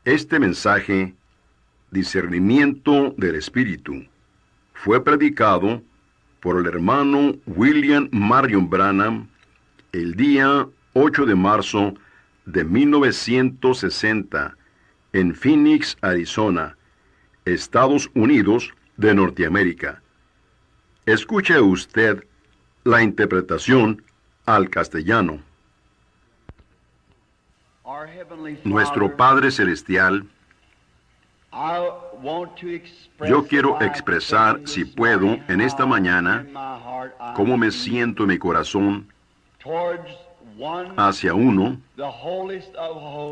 Este mensaje, Discernimiento del Espíritu, fue predicado por el hermano William Marion Branham el día 8 de marzo de 1960 en Phoenix, Arizona, Estados Unidos de Norteamérica. Escuche usted la interpretación al castellano. Nuestro Padre Celestial, yo quiero expresar, si puedo, en esta mañana, cómo me siento en mi corazón hacia uno,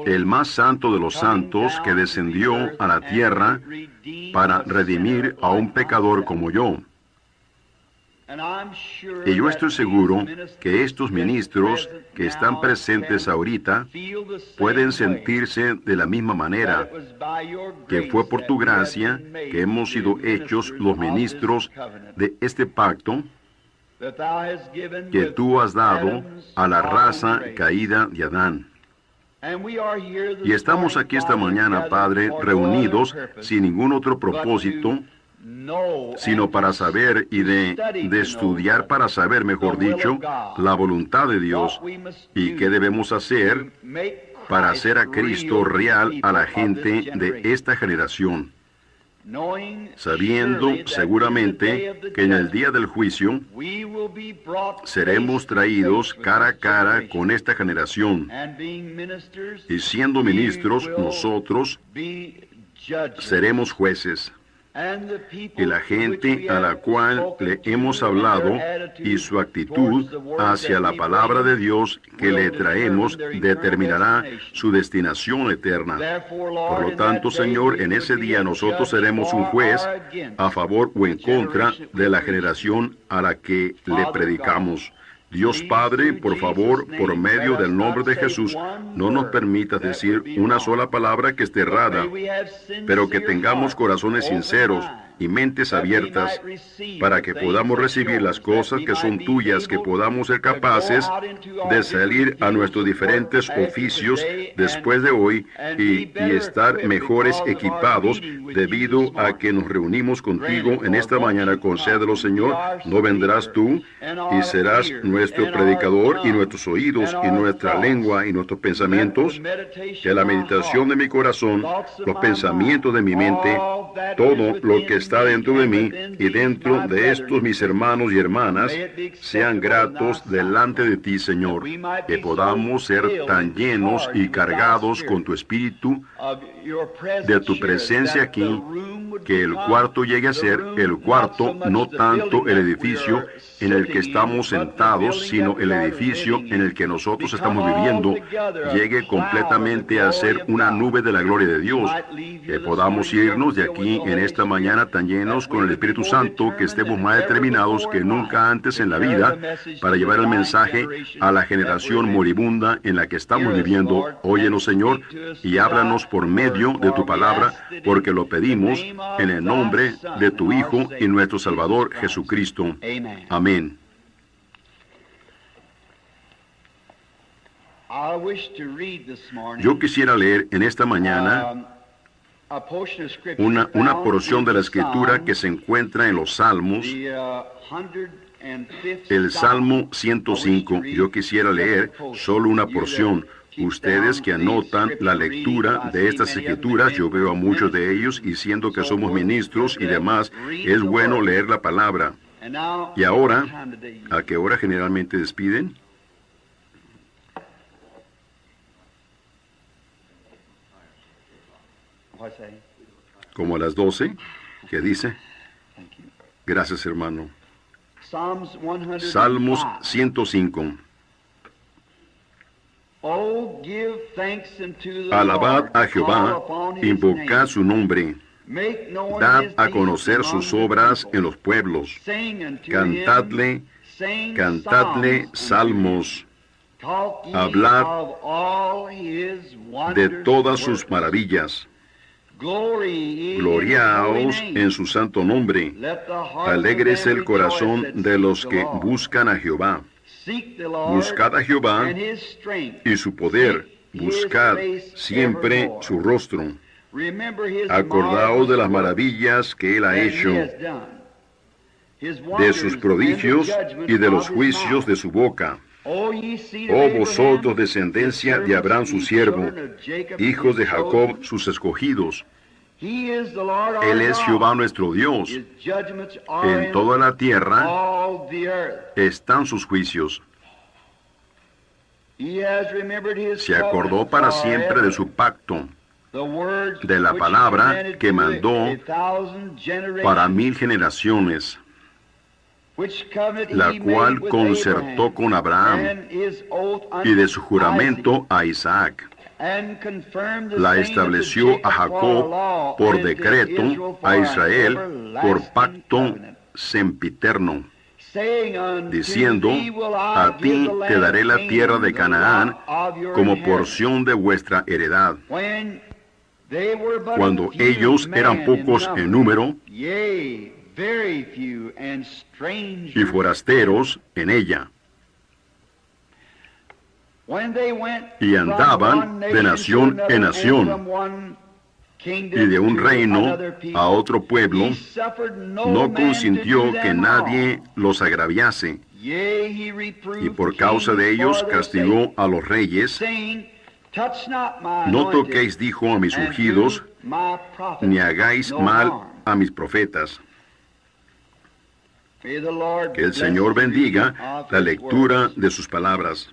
el más santo de los santos, que descendió a la tierra para redimir a un pecador como yo. Y yo estoy seguro que estos ministros que están presentes ahorita pueden sentirse de la misma manera, que fue por tu gracia que hemos sido hechos los ministros de este pacto que tú has dado a la raza caída de Adán. Y estamos aquí esta mañana, Padre, reunidos sin ningún otro propósito, sino para saber y de estudiar para saber, mejor dicho, la voluntad de Dios y qué debemos hacer para hacer a Cristo real a la gente de esta generación, sabiendo seguramente que en el día del juicio seremos traídos cara a cara con esta generación, y siendo ministros nosotros seremos jueces. Y la gente a la cual le hemos hablado y su actitud hacia la palabra de Dios que le traemos determinará su destinación eterna. Por lo tanto, Señor, en ese día nosotros seremos un juez a favor o en contra de la generación a la que le predicamos. Dios Padre, por favor, por medio del nombre de Jesús, no nos permitas decir una sola palabra que esté errada, pero que tengamos corazones sinceros y mentes abiertas para que podamos recibir las cosas que son tuyas, que podamos ser capaces de salir a nuestros diferentes oficios después de hoy y estar mejores equipados debido a que nos reunimos contigo en esta mañana. Concédelo, Señor. No vendrás tú y serás nuestro predicador y nuestros oídos y nuestra lengua y nuestros pensamientos, que la meditación de mi corazón, los pensamientos de mi mente, todo lo que está dentro de mí y dentro de estos mis hermanos y hermanas, sean gratos delante de ti, Señor, que podamos ser tan llenos y cargados con tu Espíritu, de tu presencia aquí, que el cuarto llegue a ser el cuarto, no tanto el edificio en el que estamos sentados, sino el edificio en el que nosotros estamos viviendo, llegue completamente a ser una nube de la gloria de Dios, que podamos irnos de aquí en esta mañana tan llenos con el Espíritu Santo, que estemos más determinados que nunca antes en la vida para llevar el mensaje a la generación moribunda en la que estamos viviendo. Óyenos, Señor, y háblanos por medio de tu palabra, porque lo pedimos en el nombre de tu Hijo y nuestro Salvador Jesucristo. Amén. Yo quisiera leer en esta mañana una porción de la Escritura que se encuentra en los Salmos, el Salmo 105. Yo quisiera leer solo una porción. Ustedes que anotan la lectura de estas Escrituras, yo veo a muchos de ellos, y siendo que somos ministros y demás, es bueno leer la palabra. Y ahora, ¿a qué hora generalmente despiden? Como a las 12, ¿qué dice? Gracias, hermano. Salmos 105. Alabad a Jehová, invocad su nombre, dad a conocer sus obras en los pueblos, cantadle, cantadle salmos, hablad de todas sus maravillas. Gloriaos en su santo nombre. Alégrese el corazón de los que buscan a Jehová. Buscad a Jehová y su poder. Buscad siempre su rostro. Acordaos de las maravillas que Él ha hecho, de sus prodigios y de los juicios de su boca. Oh vosotros, descendencia de Abraham su siervo, hijos de Jacob sus escogidos. Él es Jehová nuestro Dios. En toda la tierra están sus juicios. Se acordó para siempre de su pacto, de la palabra que mandó para 1000 generaciones, la cual concertó con Abraham, y de su juramento a Isaac. La estableció a Jacob por decreto, a Israel por pacto sempiterno, diciendo: a ti te daré la tierra de Canaán como porción de vuestra heredad. Cuando ellos eran pocos en número y forasteros en ella, y andaban de nación en nación, y de un reino a otro pueblo, no consintió que nadie los agraviase, y por causa de ellos castigó a los reyes. No toquéis, dijo, a mis ungidos, ni hagáis mal a mis profetas. Que el Señor bendiga la lectura de sus palabras.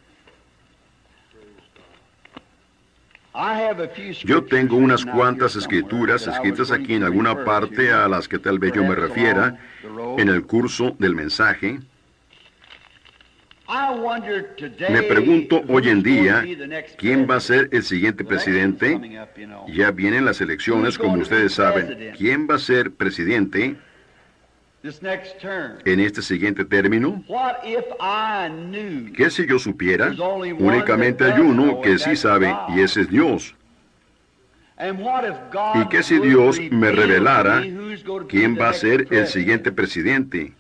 Yo tengo unas cuantas escrituras escritas aquí en alguna parte a las que tal vez yo me refiera en el curso del mensaje. Me pregunto hoy en día, ¿quién va a ser el siguiente presidente? Ya vienen las elecciones, como ustedes saben. ¿Quién va a ser presidente en este siguiente término? ¿Qué si yo supiera? Únicamente hay uno que sí sabe, y ese es Dios. ¿Y qué si Dios me revelara quién va a ser el siguiente presidente?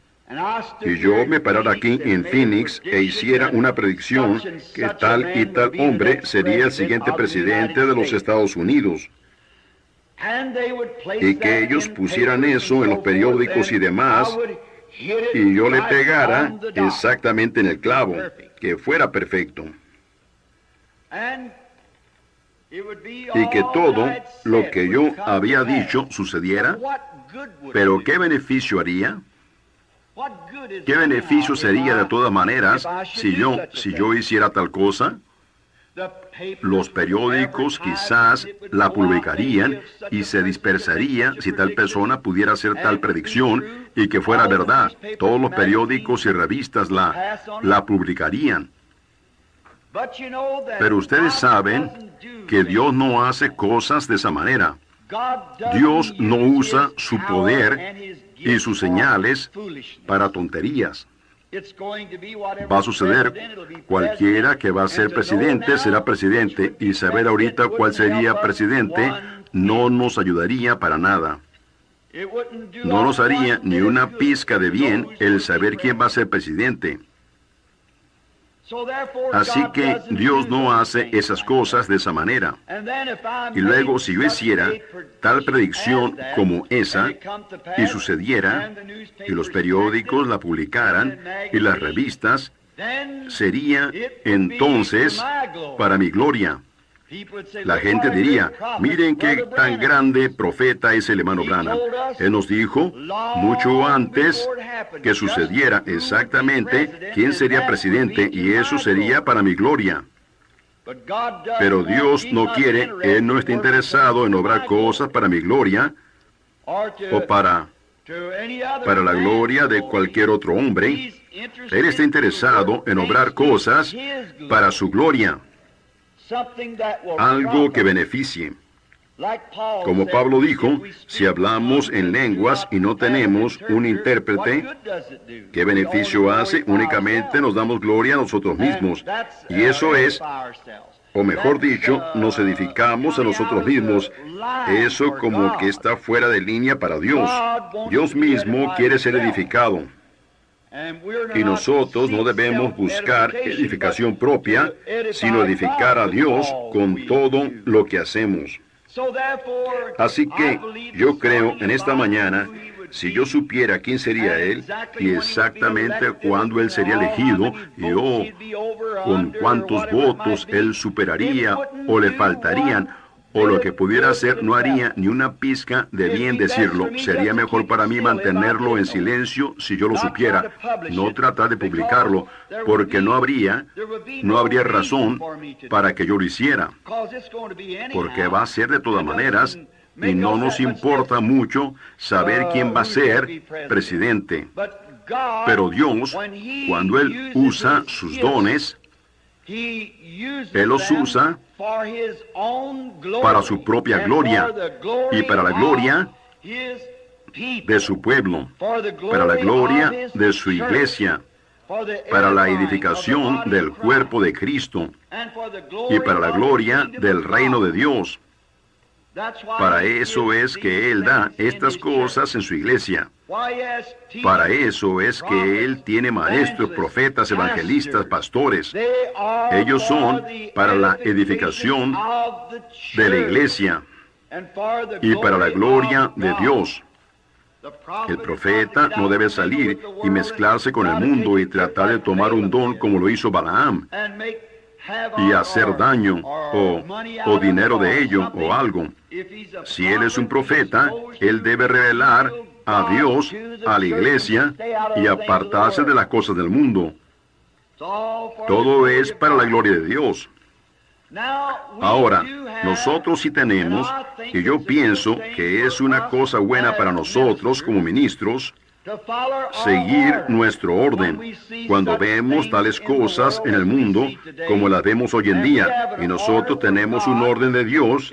Y yo me parara aquí en Phoenix e hiciera una predicción que tal y tal hombre sería el siguiente presidente de los Estados Unidos. Y que ellos pusieran eso en los periódicos y demás, y yo le pegara exactamente en el clavo, que fuera perfecto. Y que todo lo que yo había dicho sucediera. Pero ¿qué beneficio haría? ¿Qué beneficio sería de todas maneras si yo hiciera tal cosa? Los periódicos quizás la publicarían y se dispersaría si tal persona pudiera hacer tal predicción y que fuera verdad. Todos los periódicos y revistas la publicarían. Pero ustedes saben que Dios no hace cas de esa manera. Dios no usa su poder y sus señales para tonterías. Va a suceder, cualquiera que va a ser presidente será presidente, y saber ahorita cuál sería presidente no nos ayudaría para nada. No nos haría ni una pizca de bien el saber quién va a ser presidente. Así que Dios no hace esas cosas de esa manera. Y luego, si yo hiciera tal predicción como esa, y sucediera, y los periódicos la publicaran, y las revistas, sería entonces para mi gloria. La gente diría: miren qué tan grande profeta es el hermano Branham. Él nos dijo, mucho antes que sucediera exactamente, quién sería presidente, y eso sería para mi gloria. Pero Dios no quiere, Él no está interesado en obrar cosas para mi gloria, o para la gloria de cualquier otro hombre. Él está interesado en obrar cosas para su gloria. Algo que beneficie. Como Pablo dijo, si hablamos en lenguas y no tenemos un intérprete, ¿qué beneficio hace? Únicamente nos damos gloria a nosotros mismos. Y eso es, o mejor dicho, nos edificamos a nosotros mismos. Eso como que está fuera de línea para Dios. Dios mismo quiere ser edificado. Y nosotros no debemos buscar edificación propia, sino edificar a Dios con todo lo que hacemos. Así que yo creo en esta mañana, si yo supiera quién sería Él y exactamente cuándo Él sería elegido y con cuántos votos Él superaría o le faltarían, o lo que pudiera hacer, no haría ni una pizca de bien decirlo. Sería mejor para mí mantenerlo en silencio si yo lo supiera, no tratar de publicarlo, porque no habría razón para que yo lo hiciera, porque va a ser de todas maneras, y no nos importa mucho saber quién va a ser presidente. Pero Dios, cuando Él usa sus dones, Él los usa para su propia gloria y para la gloria de su pueblo, para la gloria de su iglesia, para la edificación del cuerpo de Cristo y para la gloria del reino de Dios. Para eso es que Él da estas cosas en su iglesia. Para eso es que Él tiene maestros, profetas, evangelistas, pastores. Ellos son para la edificación de la iglesia y para la gloria de Dios. El profeta no debe salir y mezclarse con el mundo y tratar de tomar un don como lo hizo Balaam y hacer daño o dinero de ello o algo. Si él es un profeta, él debe revelar a Dios, a la iglesia, y apartarse de las cosas del mundo. Todo es para la gloria de Dios. Ahora, nosotros sí tenemos, y yo pienso que es una cosa buena para nosotros como ministros, seguir nuestro orden cuando vemos tales cosas en el mundo como las vemos hoy en día, y nosotros tenemos un orden de Dios,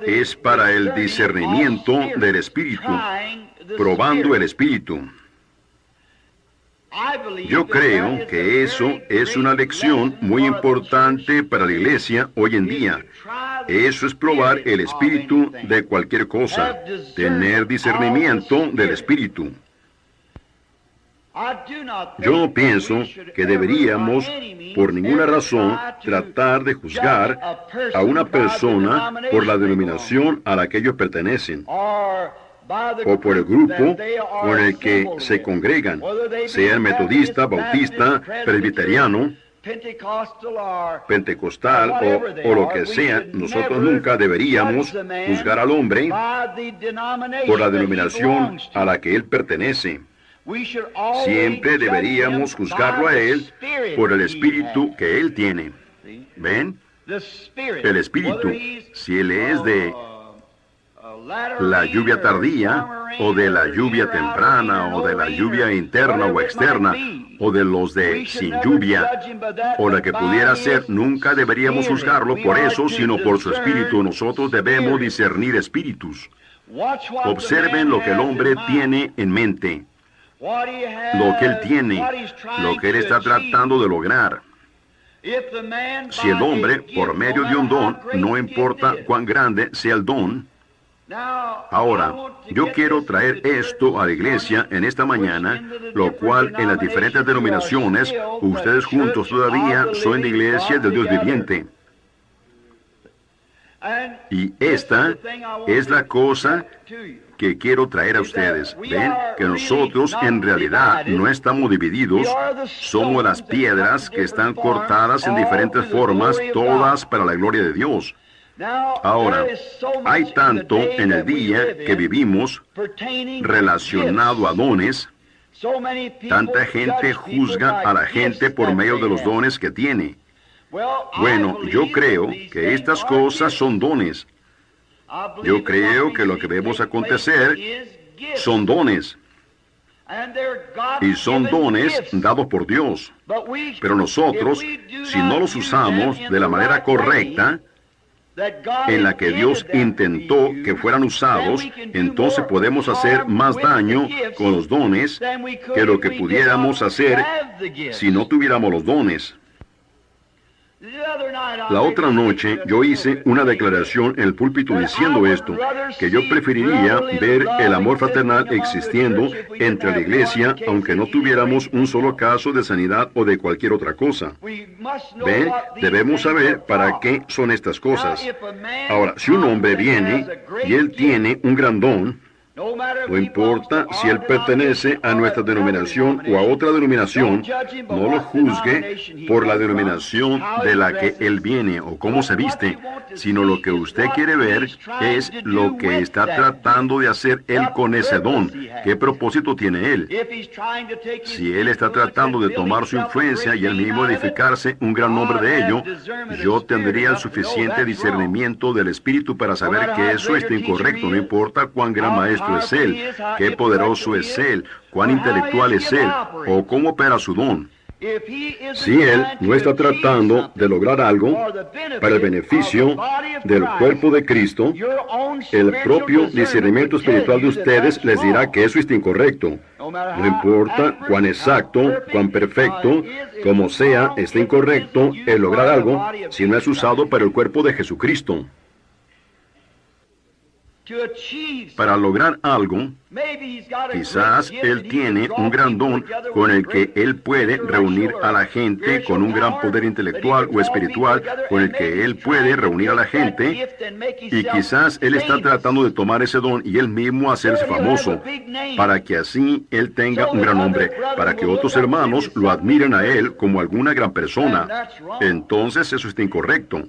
es para el discernimiento del Espíritu, probando el Espíritu. Yo creo que eso es una lección muy importante para la iglesia hoy en día. Eso es probar el Espíritu de cualquier cosa, tener discernimiento del Espíritu. Yo no pienso que deberíamos, por ninguna razón, tratar de juzgar a una persona por la denominación a la que ellos pertenecen, o por el grupo con el que se congregan, sean metodista, bautista, presbiteriano, pentecostal o lo que sea. Nosotros nunca deberíamos juzgar al hombre por la denominación a la que él pertenece. Siempre deberíamos juzgarlo a él por el espíritu que él tiene. ¿Ven? El espíritu, si él es de la lluvia tardía, o de la lluvia temprana, o de la lluvia interna o externa, o de los de sin lluvia, o la que pudiera ser, nunca deberíamos juzgarlo por eso, sino por su espíritu. Nosotros debemos discernir espíritus. Observen lo que el hombre tiene en mente, lo que él tiene, lo que él está tratando de lograr. Si el hombre, por medio de un don, no importa cuán grande sea el don. Ahora, yo quiero traer esto a la iglesia en esta mañana, lo cual en las diferentes denominaciones, ustedes juntos todavía son de iglesia del Dios viviente. Y esta es la cosa que quiero traer a ustedes. Ven que nosotros en realidad no estamos divididos, somos las piedras que están cortadas en diferentes formas, todas para la gloria de Dios. Ahora, hay tanto en el día que vivimos relacionado a dones. Tanta gente juzga a la gente por medio de los dones que tiene. Bueno, yo creo que estas cosas son dones. Yo creo que lo que vemos acontecer son dones. Y son dones dados por Dios. Pero nosotros, si no los usamos de la manera correcta, en la que Dios intentó que fueran usados, entonces podemos hacer más daño con los dones que lo que pudiéramos hacer si no tuviéramos los dones. La otra noche yo hice una declaración en el púlpito diciendo esto, que yo preferiría ver el amor fraternal existiendo entre la iglesia, aunque no tuviéramos un solo caso de sanidad o de cualquier otra cosa. ¿Ven? Debemos saber para qué son estas cosas. Ahora, si un hombre viene y él tiene un gran don, no importa si él pertenece a nuestra denominación o a otra denominación, no lo juzgue por la denominación de la que él viene o cómo se viste, sino lo que usted quiere ver es lo que está tratando de hacer él con ese don. ¿Qué propósito tiene él? Si él está tratando de tomar su influencia y él mismo edificarse un gran nombre de ello, yo tendría el suficiente discernimiento del Espíritu para saber que eso está incorrecto, no importa cuán gran maestro es él, qué poderoso es él, cuán intelectual es él, o cómo opera su don. Si él no está tratando de lograr algo para el beneficio del cuerpo de Cristo, el propio discernimiento espiritual de ustedes les dirá que eso está incorrecto. No importa cuán exacto, cuán perfecto, como sea, está incorrecto el lograr algo si no es usado para el cuerpo de Jesucristo. Para lograr algo, quizás él tiene un gran don con el que él puede reunir a la gente, con un gran poder intelectual o espiritual con el que él puede reunir a la gente, y quizás él está tratando de tomar ese don y él mismo hacerse famoso, para que así él tenga un gran nombre, para que otros hermanos lo admiren a él como alguna gran persona. Entonces eso está incorrecto.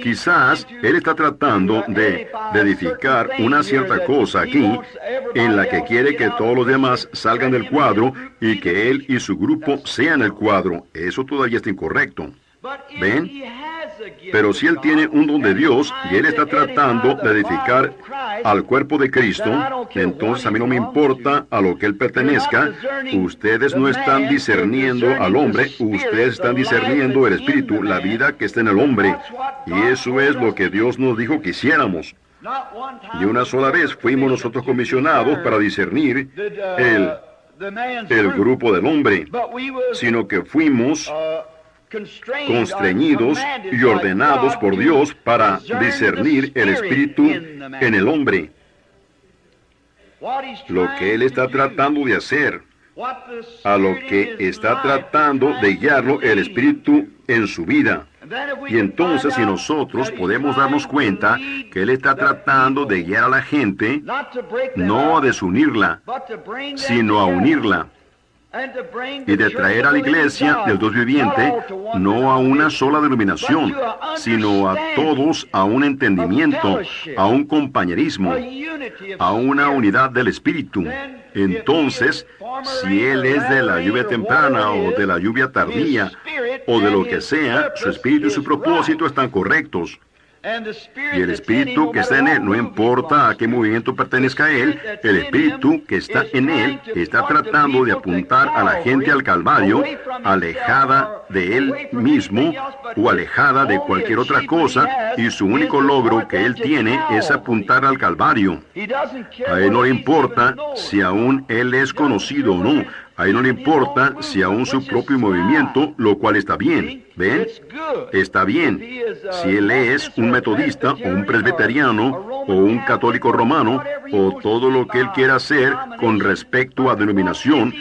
Quizás él está tratando de edificar una cierta cosa aquí en la que quiere que todos los demás salgan del cuadro y que él y su grupo sean el cuadro. Eso todavía está incorrecto. ¿Ven? Pero si él tiene un don de Dios y él está tratando de edificar al cuerpo de Cristo, entonces a mí no me importa a lo que él pertenezca. Ustedes no están discerniendo al hombre, ustedes están discerniendo el Espíritu, la vida que está en el hombre. Y eso es lo que Dios nos dijo que hiciéramos. Y una sola vez fuimos nosotros comisionados para discernir el grupo del hombre, sino que fuimos constreñidos y ordenados por Dios para discernir el Espíritu en el hombre. Lo que Él está tratando de hacer, a lo que está tratando de guiarlo el Espíritu en su vida. Y entonces si nosotros podemos darnos cuenta que Él está tratando de guiar a la gente, no a desunirla, sino a unirla, y de traer a la iglesia del Dios viviente, no a una sola denominación, sino a todos a un entendimiento, a un compañerismo, a una unidad del Espíritu. Entonces, si Él es de la lluvia temprana o de la lluvia tardía, o de lo que sea, su espíritu y su propósito están correctos. Y el Espíritu que está en Él, no importa a qué movimiento pertenezca a Él, el Espíritu que está en Él está tratando de apuntar a la gente al Calvario, alejada de Él mismo o alejada de cualquier otra cosa, y su único logro que Él tiene es apuntar al Calvario. A Él no le importa si aún Él es conocido o no. A Él no le importa si aún su propio movimiento, lo cual está bien. ¿Ven? Está bien. Si Él es un metodista o un presbiteriano o un católico romano o todo lo que Él quiera hacer con respecto a denominación,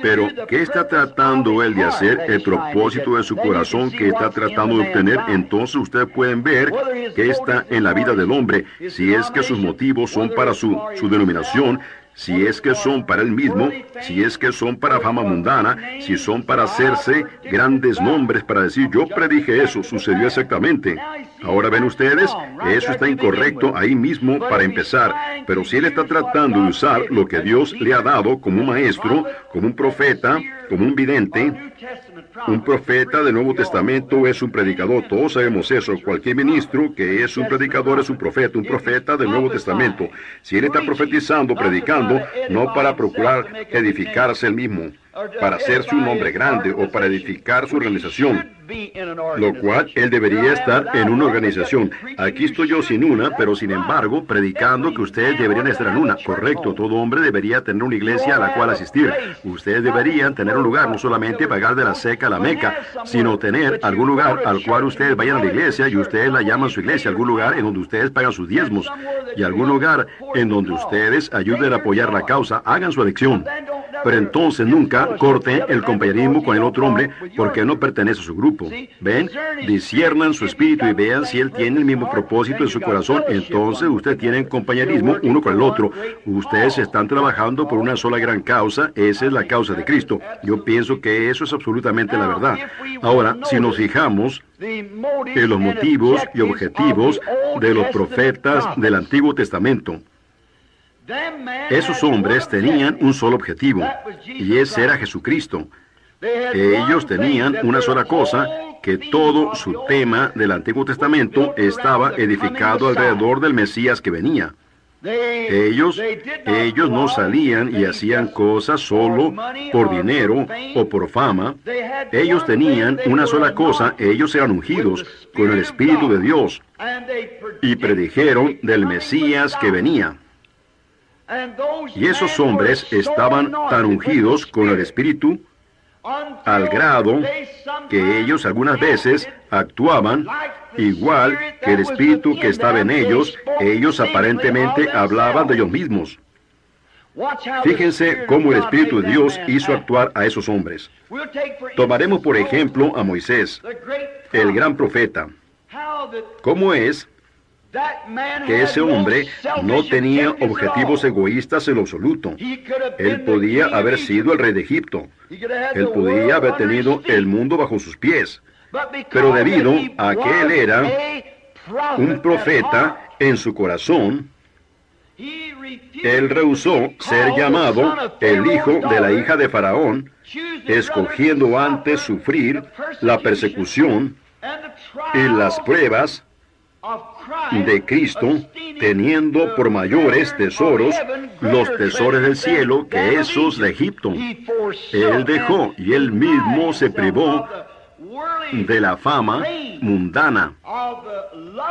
pero ¿qué está tratando Él de hacer? El propósito de su corazón que está tratando de obtener. Entonces ustedes pueden ver que está en la vida del hombre, si es que sus motivos son para su denominación, si es que son para Él mismo, si es que son para fama mundana, si son para hacerse grandes nombres, para decir, yo predije eso, sucedió exactamente. Ahora ven ustedes, eso está incorrecto ahí mismo para empezar. Pero si Él está tratando de usar lo que Dios le ha dado como un maestro, como un profeta, como un vidente, un profeta del Nuevo Testamento es un predicador, todos sabemos eso. Cualquier ministro que es un predicador es un profeta del Nuevo Testamento. Si él está profetizando, predicando, no para procurar edificarse él mismo, para hacerse un hombre grande o para edificar su organización, lo cual él debería estar en una organización. Aquí estoy yo sin una, pero sin embargo, predicando que ustedes deberían estar en una. Correcto, todo hombre debería tener una iglesia a la cual asistir. Ustedes deberían tener un lugar, no solamente pagar de las 6 seca a la Meca, sino tener algún lugar al cual ustedes vayan a la iglesia y ustedes la llaman su iglesia, algún lugar en donde ustedes pagan sus diezmos y algún lugar en donde ustedes ayuden a apoyar la causa, hagan su elección. Pero entonces nunca corten el compañerismo con el otro hombre porque no pertenece a su grupo. ¿Ven? Disciernan su espíritu y vean si él tiene el mismo propósito en su corazón. Entonces usted tiene compañerismo uno con el otro. Ustedes están trabajando por una sola gran causa. Esa es la causa de Cristo. Yo pienso que eso es absolutamente la verdad. Ahora, si nos fijamos en los motivos y objetivos de los profetas del Antiguo Testamento, esos hombres tenían un solo objetivo, y ese era Jesucristo. Ellos tenían una sola cosa, que todo su tema del Antiguo Testamento estaba edificado alrededor del Mesías que venía. Ellos no salían y hacían cosas solo por dinero o por fama. Ellos tenían una sola cosa, ellos eran ungidos con el Espíritu de Dios y predijeron del Mesías que venía. Y esos hombres estaban tan ungidos con el Espíritu al grado que ellos algunas veces actuaban igual que el Espíritu que estaba en ellos. Ellos aparentemente hablaban de ellos mismos. Fíjense cómo el Espíritu de Dios hizo actuar a esos hombres. Tomaremos por ejemplo a Moisés, el gran profeta. ¿Cómo es que ese hombre no tenía objetivos egoístas en lo absoluto? Él podía haber sido el rey de Egipto. Él podía haber tenido el mundo bajo sus pies. Pero debido a que él era un profeta en su corazón, él rehusó ser llamado el hijo de la hija de Faraón, escogiendo antes sufrir la persecución y las pruebas de Cristo, teniendo por mayores tesoros los tesoros del cielo que esos de Egipto. Él dejó y él mismo se privó de la fama mundana,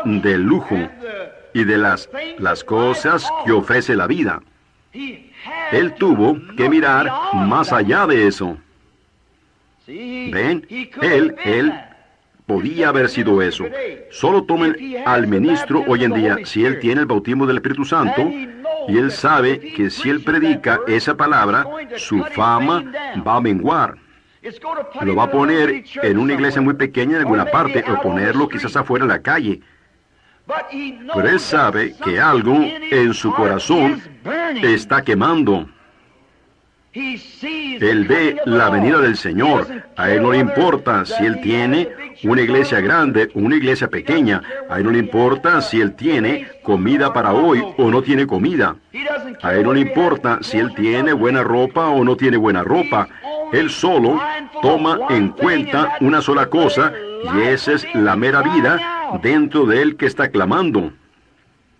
del lujo y de las cosas que ofrece la vida. Él tuvo que mirar más allá de eso. ¿Ven? Él podía haber sido eso. Solo tomen al ministro hoy en día, si él tiene el bautismo del Espíritu Santo, y él sabe que si él predica esa palabra, su fama va a menguar. Lo va a poner en una iglesia muy pequeña en alguna parte, o ponerlo quizás afuera en la calle. Pero él sabe que algo en su corazón está quemando. Él ve la venida del Señor. A él no le importa si él tiene una iglesia grande o una iglesia pequeña. A él no le importa si él tiene comida para hoy o no tiene comida. A él no le importa si él tiene buena ropa o no tiene buena ropa. Él solo toma en cuenta una sola cosa, y esa es la mera vida dentro de él que está clamando.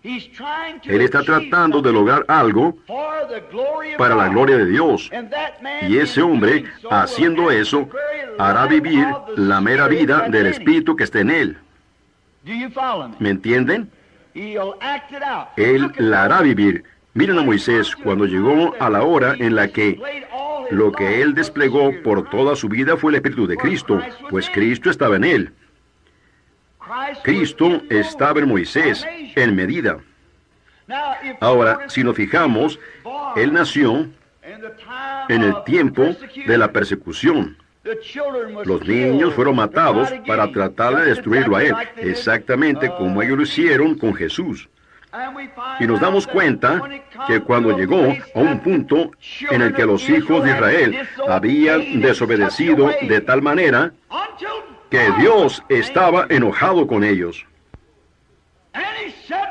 Él está tratando de lograr algo para la gloria de Dios. Y ese hombre, haciendo eso, hará vivir la mera vida del Espíritu que está en él. ¿Me entienden? Él la hará vivir. Miren a Moisés cuando llegó a la hora en la que lo que él desplegó por toda su vida fue el Espíritu de Cristo, pues Cristo estaba en él. Cristo estaba en Moisés, en medida. Ahora, si nos fijamos, él nació en el tiempo de la persecución. Los niños fueron matados para tratar de destruirlo a él, exactamente como ellos lo hicieron con Jesús. Y nos damos cuenta que cuando llegó a un punto en el que los hijos de Israel habían desobedecido de tal manera que Dios estaba enojado con ellos.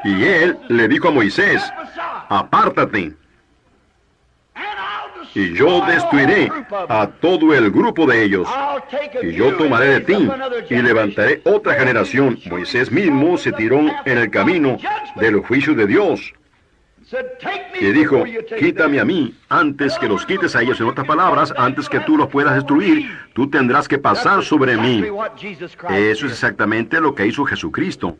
Y él le dijo a Moisés: apártate, y yo destruiré a todo el grupo de ellos, y yo tomaré de ti, y levantaré otra generación. Moisés mismo se tiró en el camino del juicio de Dios, y dijo: quítame a mí antes que los quites a ellos. En otras palabras, antes que tú los puedas destruir, tú tendrás que pasar sobre mí. Eso es exactamente lo que hizo Jesucristo.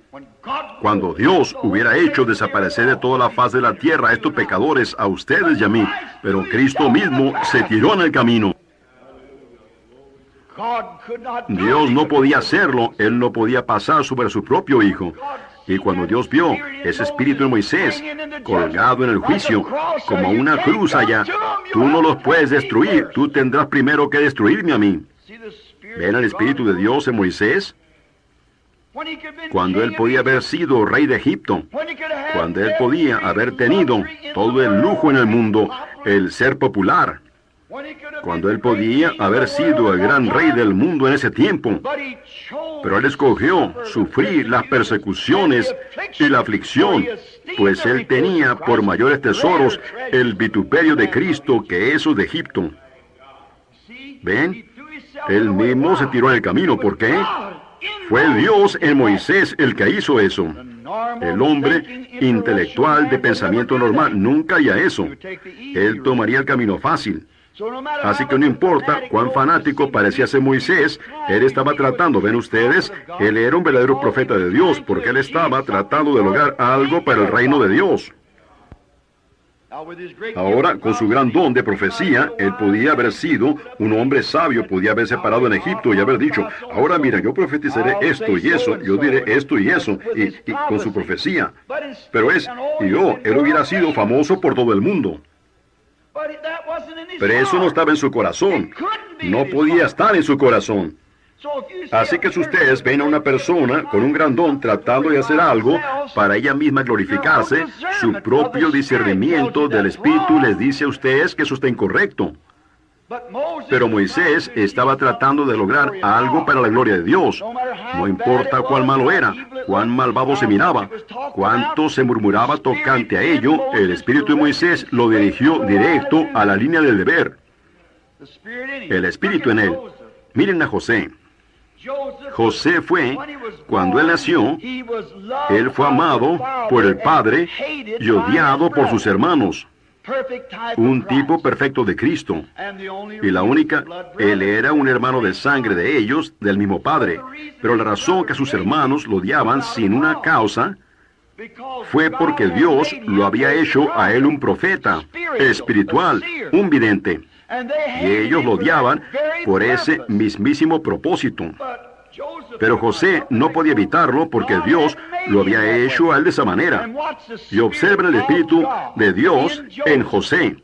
Cuando Dios hubiera hecho desaparecer de toda la faz de la tierra a estos pecadores, a ustedes y a mí, pero Cristo mismo se tiró en el camino. Dios no podía hacerlo, Él no podía pasar sobre su propio Hijo. Y cuando Dios vio ese espíritu en Moisés, colgado en el juicio, como una cruz allá, tú no los puedes destruir, tú tendrás primero que destruirme a mí. ¿Ven el espíritu de Dios en Moisés? Cuando él podía haber sido rey de Egipto, cuando él podía haber tenido todo el lujo en el mundo, el ser popular, cuando él podía haber sido el gran rey del mundo en ese tiempo, pero él escogió sufrir las persecuciones y la aflicción, pues él tenía por mayores tesoros el vituperio de Cristo que esos de Egipto. ¿Ven? Él mismo se tiró en el camino. ¿Por qué? Fue Dios en Moisés el que hizo eso. El hombre intelectual de pensamiento normal nunca haría eso. Él tomaría el camino fácil. Así que no importa cuán fanático parecía ser Moisés, él estaba tratando, ven ustedes, él era un verdadero profeta de Dios, porque él estaba tratando de lograr algo para el reino de Dios. Ahora, con su gran don de profecía, él podía haber sido un hombre sabio, podía haberse parado en Egipto y haber dicho, ahora mira, yo profetizaré esto y eso, yo diré esto y eso, y con su profecía. Pero él hubiera sido famoso por todo el mundo. Pero eso no estaba en su corazón. No podía estar en su corazón. Así que si ustedes ven a una persona con un gran don tratando de hacer algo para ella misma glorificarse, su propio discernimiento del Espíritu les dice a ustedes que eso está incorrecto. Pero Moisés estaba tratando de lograr algo para la gloria de Dios. No importa cuán malo era, cuán malvado se miraba, cuánto se murmuraba tocante a ello, el Espíritu de Moisés lo dirigió directo a la línea del deber. El Espíritu en él. Miren a José. José fue, cuando él nació, él fue amado por el Padre y odiado por sus hermanos. Un tipo perfecto de Cristo. Y la única, él era un hermano de sangre de ellos, del mismo Padre. Pero la razón que sus hermanos lo odiaban sin una causa fue porque Dios lo había hecho a él un profeta espiritual, un vidente. Y ellos lo odiaban por ese mismísimo propósito. Pero José no podía evitarlo porque Dios lo había hecho a él de esa manera. Y observen el Espíritu de Dios en José.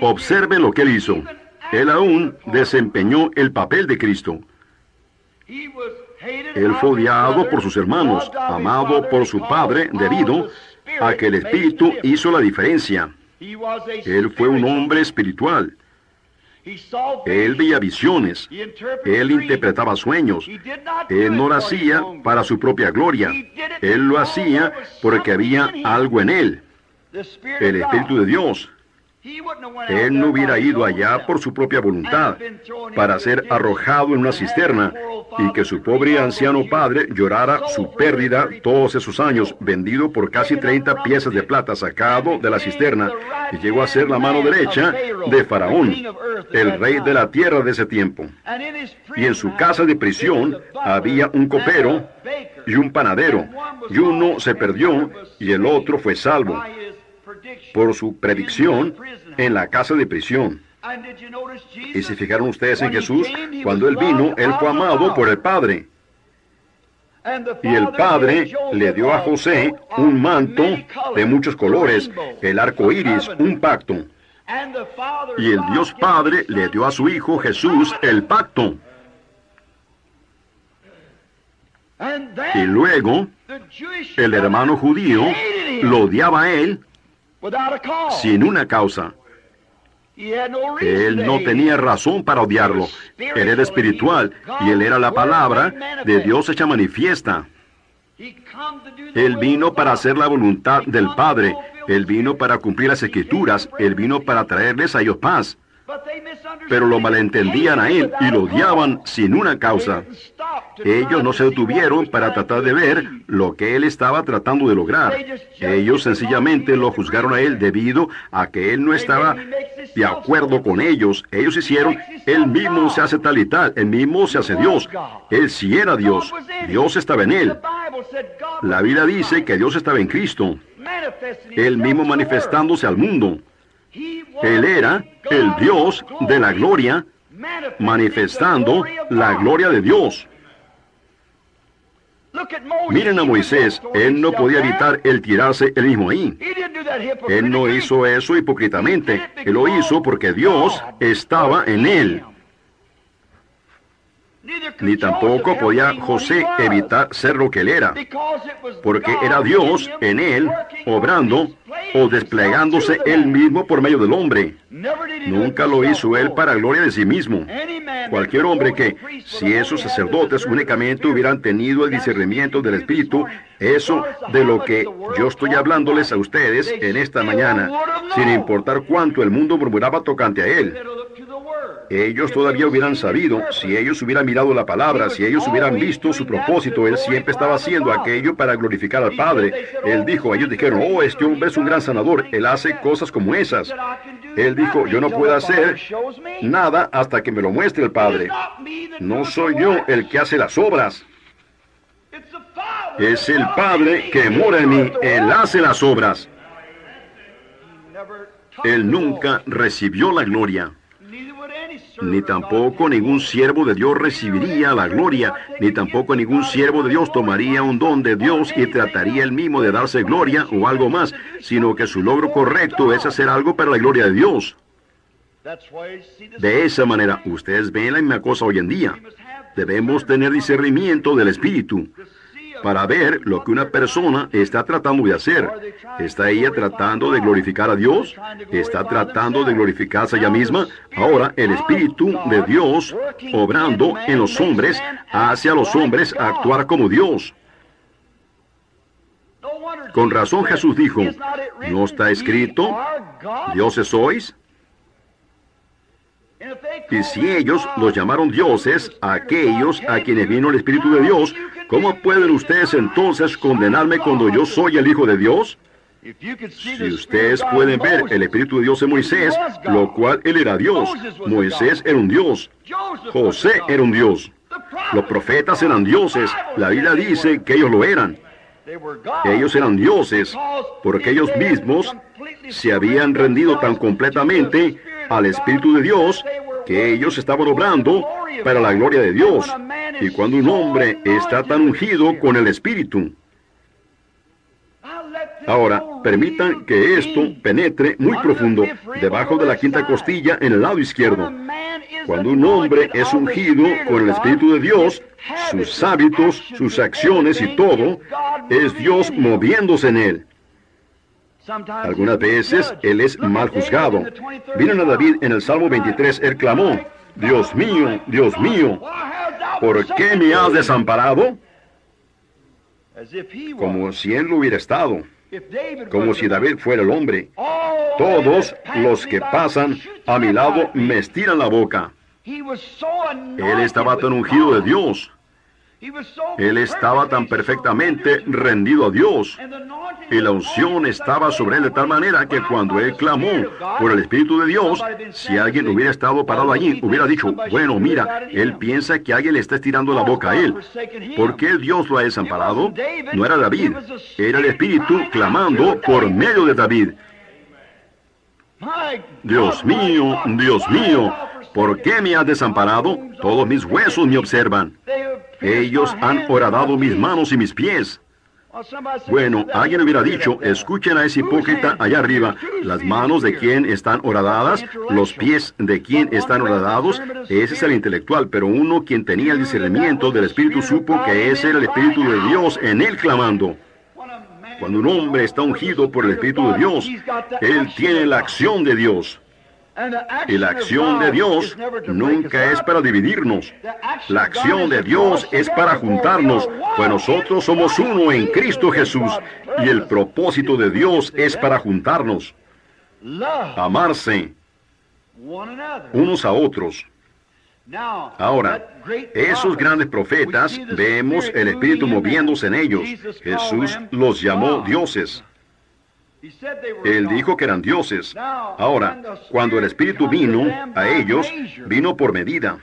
Observen lo que él hizo. Él aún desempeñó el papel de Cristo. Él fue odiado por sus hermanos, amado por su Padre, debido a que el Espíritu hizo la diferencia. Él fue un hombre espiritual. Él veía visiones. Él interpretaba sueños. Él no lo hacía para su propia gloria. Él lo hacía porque había algo en él. El Espíritu de Dios. Él no hubiera ido allá por su propia voluntad para ser arrojado en una cisterna y que su pobre anciano padre llorara su pérdida todos esos años, vendido por casi 30 piezas de plata, sacado de la cisterna, y llegó a ser la mano derecha de Faraón, el rey de la tierra de ese tiempo. Y en su casa de prisión había un copero y un panadero, y uno se perdió y el otro fue salvo por su predicción en la casa de prisión. Y si fijaron ustedes en Jesús, cuando Él vino, Él fue amado por el Padre. Y el Padre le dio a José un manto de muchos colores, el arco iris, un pacto. Y el Dios Padre le dio a su Hijo Jesús el pacto. Y luego, el hermano judío lo odiaba a él sin una causa. Él no tenía razón para odiarlo. Él era espiritual y él era la palabra de Dios hecha manifiesta. Él vino para hacer la voluntad del Padre. Él vino para cumplir las Escrituras. Él vino para traerles a ellos paz. Pero lo malentendían a él y lo odiaban sin una causa. Ellos no se detuvieron para tratar de ver lo que él estaba tratando de lograr. Ellos sencillamente lo juzgaron a él debido a que él no estaba de acuerdo con ellos. Ellos hicieron, él mismo se hace tal y tal, él mismo se hace Dios. Él sí era Dios. Dios estaba en él. La Biblia dice que Dios estaba en Cristo. Él mismo manifestándose al mundo. Él era el Dios de la gloria manifestando la gloria de Dios. Miren a Moisés, él no podía evitar el tirarse él mismo ahí. Él no hizo eso hipócritamente, él lo hizo porque Dios estaba en él. Ni tampoco podía José evitar ser lo que él era, porque era Dios en él, obrando o desplegándose él mismo por medio del hombre. Nunca lo hizo él para gloria de sí mismo. Cualquier hombre que, si esos sacerdotes únicamente hubieran tenido el discernimiento del Espíritu, eso de lo que yo estoy hablándoles a ustedes en esta mañana, sin importar cuánto el mundo murmuraba tocante a él, ellos todavía hubieran sabido, si ellos hubieran mirado la palabra, si ellos hubieran visto su propósito. Él siempre estaba haciendo aquello para glorificar al Padre. Él dijo, ellos dijeron, oh, este hombre es un gran sanador, él hace cosas como esas. Él dijo, yo no puedo hacer nada hasta que me lo muestre el Padre. No soy yo el que hace las obras. Es el Padre que mora en mí, él hace las obras. Él nunca recibió la gloria. Ni tampoco ningún siervo de Dios recibiría la gloria, ni tampoco ningún siervo de Dios tomaría un don de Dios y trataría él mismo de darse gloria o algo más, sino que su logro correcto es hacer algo para la gloria de Dios. De esa manera, ustedes ven la misma cosa hoy en día. Debemos tener discernimiento del Espíritu para ver lo que una persona está tratando de hacer. ¿Está ella tratando de glorificar a Dios? ¿Está tratando de glorificarse a ella misma? Ahora, el Espíritu de Dios, obrando en los hombres, hace a los hombres actuar como Dios. Con razón Jesús dijo, ¿no está escrito, dioses sois? Y si ellos los llamaron dioses, a aquellos a quienes vino el Espíritu de Dios, ¿cómo pueden ustedes entonces condenarme cuando yo soy el Hijo de Dios? Si ustedes pueden ver el Espíritu de Dios en Moisés, lo cual él era Dios. Moisés era un Dios. José era un Dios. Los profetas eran dioses. La Biblia dice que ellos lo eran. Ellos eran dioses porque ellos mismos se habían rendido tan completamente al Espíritu de Dios que ellos estaban obrando para la gloria de Dios. Y cuando un hombre está tan ungido con el Espíritu, ahora, permitan que esto penetre muy profundo, debajo de la quinta costilla en el lado izquierdo. Cuando un hombre es ungido con el Espíritu de Dios, sus hábitos, sus acciones y todo, es Dios moviéndose en él. Algunas veces él es mal juzgado. Miren a David en el Salmo 23, él clamó, Dios mío, ¿por qué me has desamparado? Como si él lo hubiera estado. Como si David fuera el hombre. Todos los que pasan a mi lado me estiran la boca. Él estaba tan ungido de Dios. Él estaba tan perfectamente rendido a Dios. Y la unción estaba sobre él de tal manera que cuando él clamó por el Espíritu de Dios, si alguien hubiera estado parado allí, hubiera dicho, bueno, mira, él piensa que alguien le está estirando la boca a él. ¿Por qué Dios lo ha desamparado? No era David, era el Espíritu clamando por medio de David. Dios mío, ¿por qué me has desamparado? Todos mis huesos me observan. Ellos han horadado mis manos y mis pies. Bueno, alguien hubiera dicho, escuchen a ese hipócrita allá arriba, las manos de quien están horadadas, los pies de quien están horadados, ese es el intelectual, pero uno quien tenía el discernimiento del Espíritu supo que ese era el Espíritu de Dios en él clamando. Cuando un hombre está ungido por el Espíritu de Dios, él tiene la acción de Dios. Y la acción de Dios nunca es para dividirnos. La acción de Dios es para juntarnos, pues nosotros somos uno en Cristo Jesús. Y el propósito de Dios es para juntarnos. Amarse unos a otros. Ahora, esos grandes profetas, vemos el Espíritu moviéndose en ellos. Jesús los llamó dioses. Él dijo que eran dioses. Ahora, cuando el Espíritu vino a ellos, vino por medida.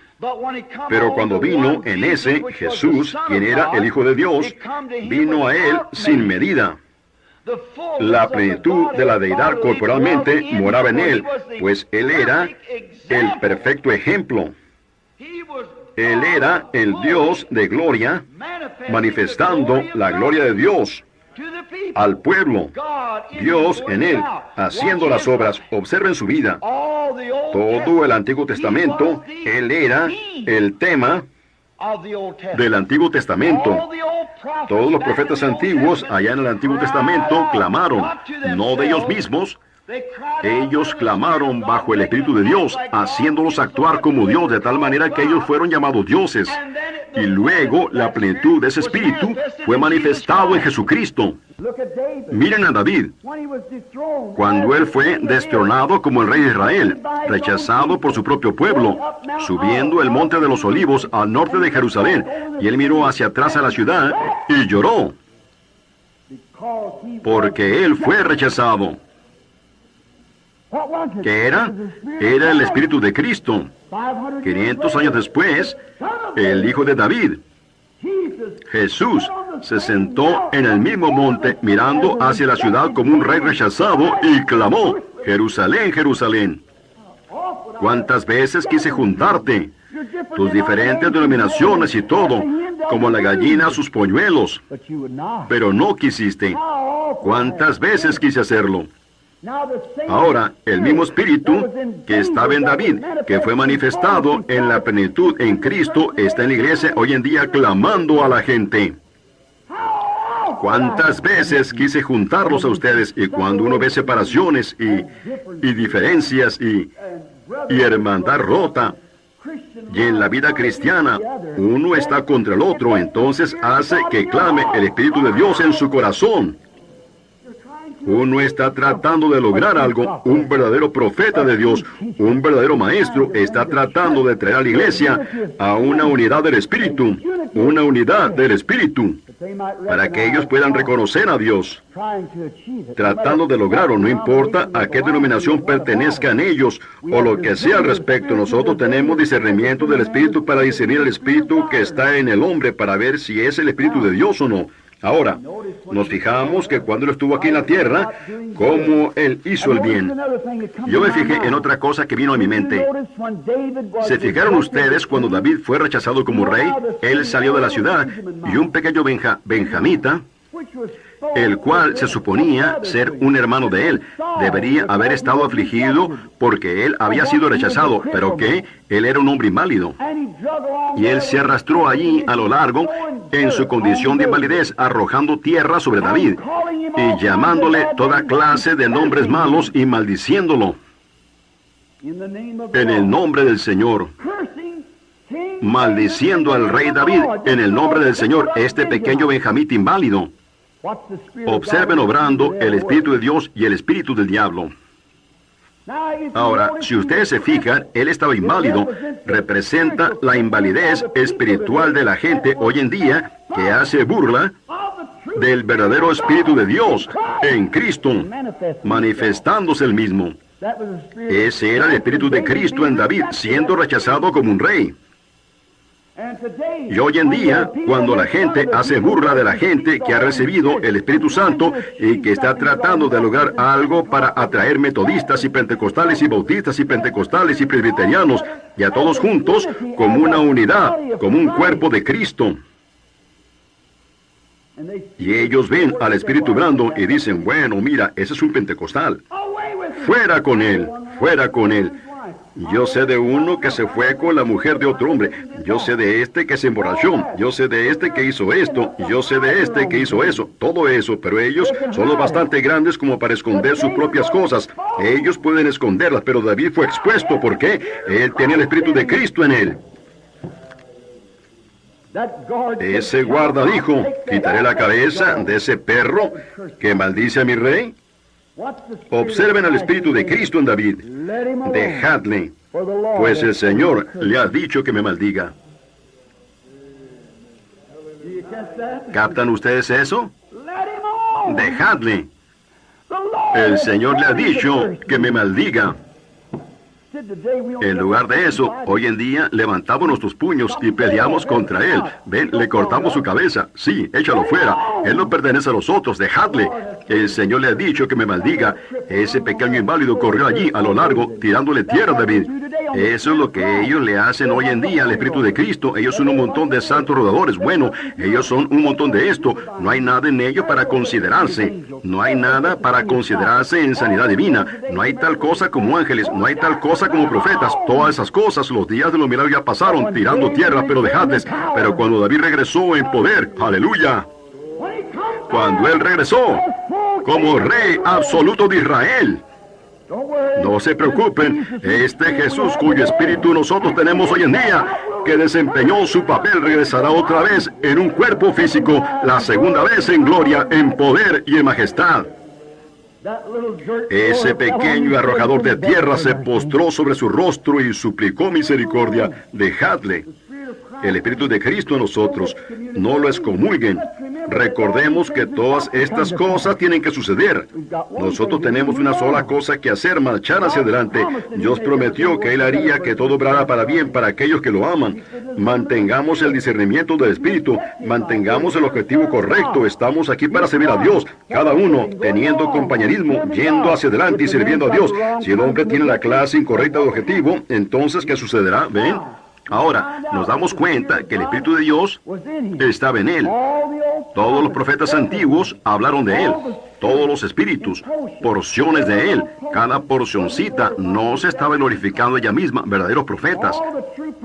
Pero cuando vino en ese, Jesús, quien era el Hijo de Dios, vino a él sin medida. La plenitud de la deidad corporalmente moraba en él, pues él era el perfecto ejemplo. Él era el Dios de gloria, manifestando la gloria de Dios al pueblo. Dios en él, haciendo las obras. Observen su vida. Todo el Antiguo Testamento, Él era el tema del Antiguo Testamento. Todos los profetas antiguos allá en el Antiguo Testamento clamaron, no de ellos mismos. Ellos clamaron bajo el Espíritu de Dios, haciéndolos actuar como Dios, de tal manera que ellos fueron llamados dioses. Y luego la plenitud de ese Espíritu fue manifestado en Jesucristo. Miren a David, cuando él fue destronado como el rey de Israel, rechazado por su propio pueblo, subiendo el monte de los olivos al norte de Jerusalén, y él miró hacia atrás a la ciudad y lloró, porque él fue rechazado. ¿Qué era? Era el Espíritu de Cristo. 500 años después, el Hijo de David, Jesús, se sentó en el mismo monte mirando hacia la ciudad como un rey rechazado y clamó, Jerusalén, Jerusalén, ¿cuántas veces quise juntarte? Tus diferentes denominaciones y todo, como la gallina sus polluelos, pero no quisiste. ¿Cuántas veces quise hacerlo? Ahora, el mismo Espíritu que estaba en David, que fue manifestado en la plenitud en Cristo, está en la iglesia hoy en día clamando a la gente. ¿Cuántas veces quise juntarlos a ustedes? Y cuando uno ve separaciones y diferencias y hermandad rota, y en la vida cristiana uno está contra el otro, entonces hace que clame el Espíritu de Dios en su corazón. Uno está tratando de lograr algo. Un verdadero profeta de Dios, un verdadero maestro, está tratando de traer a la iglesia a una unidad del Espíritu, una unidad del Espíritu, para que ellos puedan reconocer a Dios, tratando de lograrlo. No importa a qué denominación pertenezcan ellos o lo que sea al respecto. Nosotros tenemos discernimiento del Espíritu para discernir el Espíritu que está en el hombre, para ver si es el Espíritu de Dios o no. Ahora, nos fijamos que cuando Él estuvo aquí en la tierra, cómo Él hizo el bien. Yo me fijé en otra cosa que vino a mi mente. ¿Se fijaron ustedes cuando David fue rechazado como rey? Él salió de la ciudad y un pequeño benjamita, el cual se suponía ser un hermano de él, debería haber estado afligido porque él había sido rechazado, pero que él era un hombre inválido. Y él se arrastró allí a lo largo en su condición de invalidez, arrojando tierra sobre David y llamándole toda clase de nombres malos y maldiciéndolo en el nombre del Señor. Maldiciendo al rey David en el nombre del Señor, este pequeño benjamita inválido. Observen obrando el Espíritu de Dios y el Espíritu del diablo. Ahora, si ustedes se fijan, él estaba inválido. Representa la invalidez espiritual de la gente hoy en día que hace burla del verdadero Espíritu de Dios en Cristo, manifestándose el mismo. Ese era el Espíritu de Cristo en David, siendo rechazado como un rey. Y hoy en día, cuando la gente hace burla de la gente que ha recibido el Espíritu Santo y que está tratando de lograr algo para atraer metodistas y pentecostales y bautistas y pentecostales y presbiterianos y a todos juntos como una unidad, como un cuerpo de Cristo. Y ellos ven al Espíritu Brando y dicen, bueno, mira, ese es un pentecostal. Fuera con él, fuera con él. Yo sé de uno que se fue con la mujer de otro hombre. Yo sé de este que se emborrachó. Yo sé de este que hizo esto. Yo sé de este que hizo eso. Todo eso, pero ellos son lo bastante grandes como para esconder sus propias cosas. Ellos pueden esconderlas, pero David fue expuesto. ¿Por qué? Él tenía el Espíritu de Cristo en él. Ese guarda dijo, quitaré la cabeza de ese perro que maldice a mi rey. Observen al Espíritu de Cristo en David. Dejadle, pues el Señor le ha dicho que me maldiga. ¿Captan ustedes eso? Dejadle. El Señor le ha dicho que me maldiga. En lugar de eso, hoy en día levantamos nuestros puños y peleamos contra él. Ven, le cortamos su cabeza. Sí, échalo fuera. Él no pertenece a los otros. Dejadle. El Señor le ha dicho que me maldiga. Ese pequeño inválido corrió allí a lo largo, tirándole tierra a David. Eso es lo que ellos le hacen hoy en día al Espíritu de Cristo. Ellos son un montón de santos rodadores. Bueno, ellos son un montón de esto. No hay nada en ellos para considerarse. No hay nada para considerarse en sanidad divina. No hay tal cosa como ángeles. No hay tal cosa como profetas. Todas esas cosas, los días de los milagros ya pasaron, tirando tierra, pero dejadles. Pero cuando David regresó en poder, aleluya, cuando él regresó como rey absoluto de Israel, no se preocupen, este Jesús cuyo espíritu nosotros tenemos hoy en día, que desempeñó su papel, regresará otra vez en un cuerpo físico, la segunda vez en gloria, en poder y en majestad. Ese pequeño y arrojador de tierra se postró sobre su rostro y suplicó misericordia. Dejadle. El Espíritu de Cristo en nosotros. No lo excomulguen. Recordemos que todas estas cosas tienen que suceder. Nosotros tenemos una sola cosa que hacer, marchar hacia adelante. Dios prometió que Él haría que todo obrara para bien para aquellos que lo aman. Mantengamos el discernimiento del Espíritu. Mantengamos el objetivo correcto. Estamos aquí para servir a Dios. Cada uno teniendo compañerismo, yendo hacia adelante y sirviendo a Dios. Si el hombre tiene la clase incorrecta de objetivo, entonces ¿qué sucederá? ¿Ven? Ahora, nos damos cuenta que el Espíritu de Dios estaba en él. Todos los profetas antiguos hablaron de él. Todos los espíritus, porciones de él. Cada porcioncita no se estaba glorificando ella misma. Verdaderos profetas.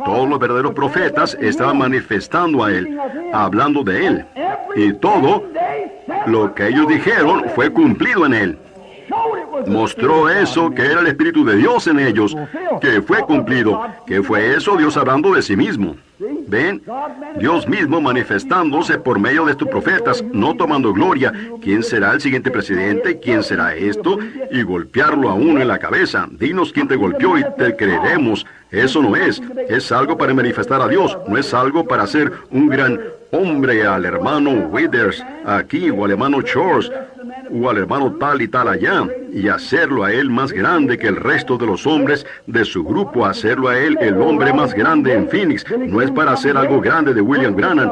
Todos los verdaderos profetas estaban manifestando a él, hablando de él. Y todo lo que ellos dijeron fue cumplido en él. Mostró eso, que era el Espíritu de Dios en ellos, que fue cumplido. ¿Qué fue eso? Dios hablando de sí mismo. ¿Ven? Dios mismo manifestándose por medio de estos profetas, no tomando gloria. ¿Quién será el siguiente presidente? ¿Quién será esto? Y golpearlo a uno en la cabeza. Dinos quién te golpeó y te creeremos. Eso no es. Es algo para manifestar a Dios. No es algo para ser un gran hombre al hermano Withers aquí, o al hermano Shores, o al hermano tal y tal allá, y hacerlo a él más grande que el resto de los hombres de su grupo, hacerlo a él el hombre más grande en Phoenix. No es para hacer algo grande de William Branham.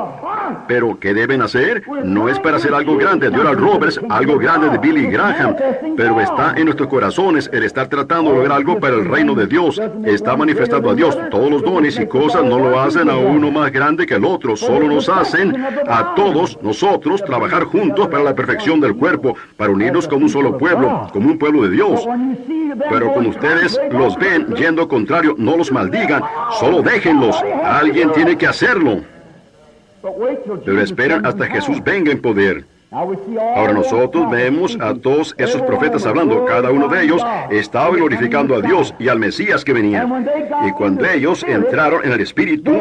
Pero ¿qué deben hacer? No es para hacer algo grande de Oral Roberts, algo grande de Billy Graham, pero está en nuestros corazones el estar tratando de lograr algo para el reino de Dios. Está manifestando a Dios. Todos los dones y cosas no lo hacen a uno más grande que el otro, solo nos hacen a todos nosotros trabajar juntos para la perfección del cuerpo, para unirnos como un solo pueblo, como un pueblo de Dios. Pero cuando ustedes los ven yendo contrario, no los maldigan, solo déjenlos. Alguien tiene que hacerlo. Pero esperan hasta Jesús venga en poder. Ahora nosotros vemos a todos esos profetas hablando. Cada uno de ellos estaba glorificando a Dios y al Mesías que venía. Y cuando ellos entraron en el Espíritu,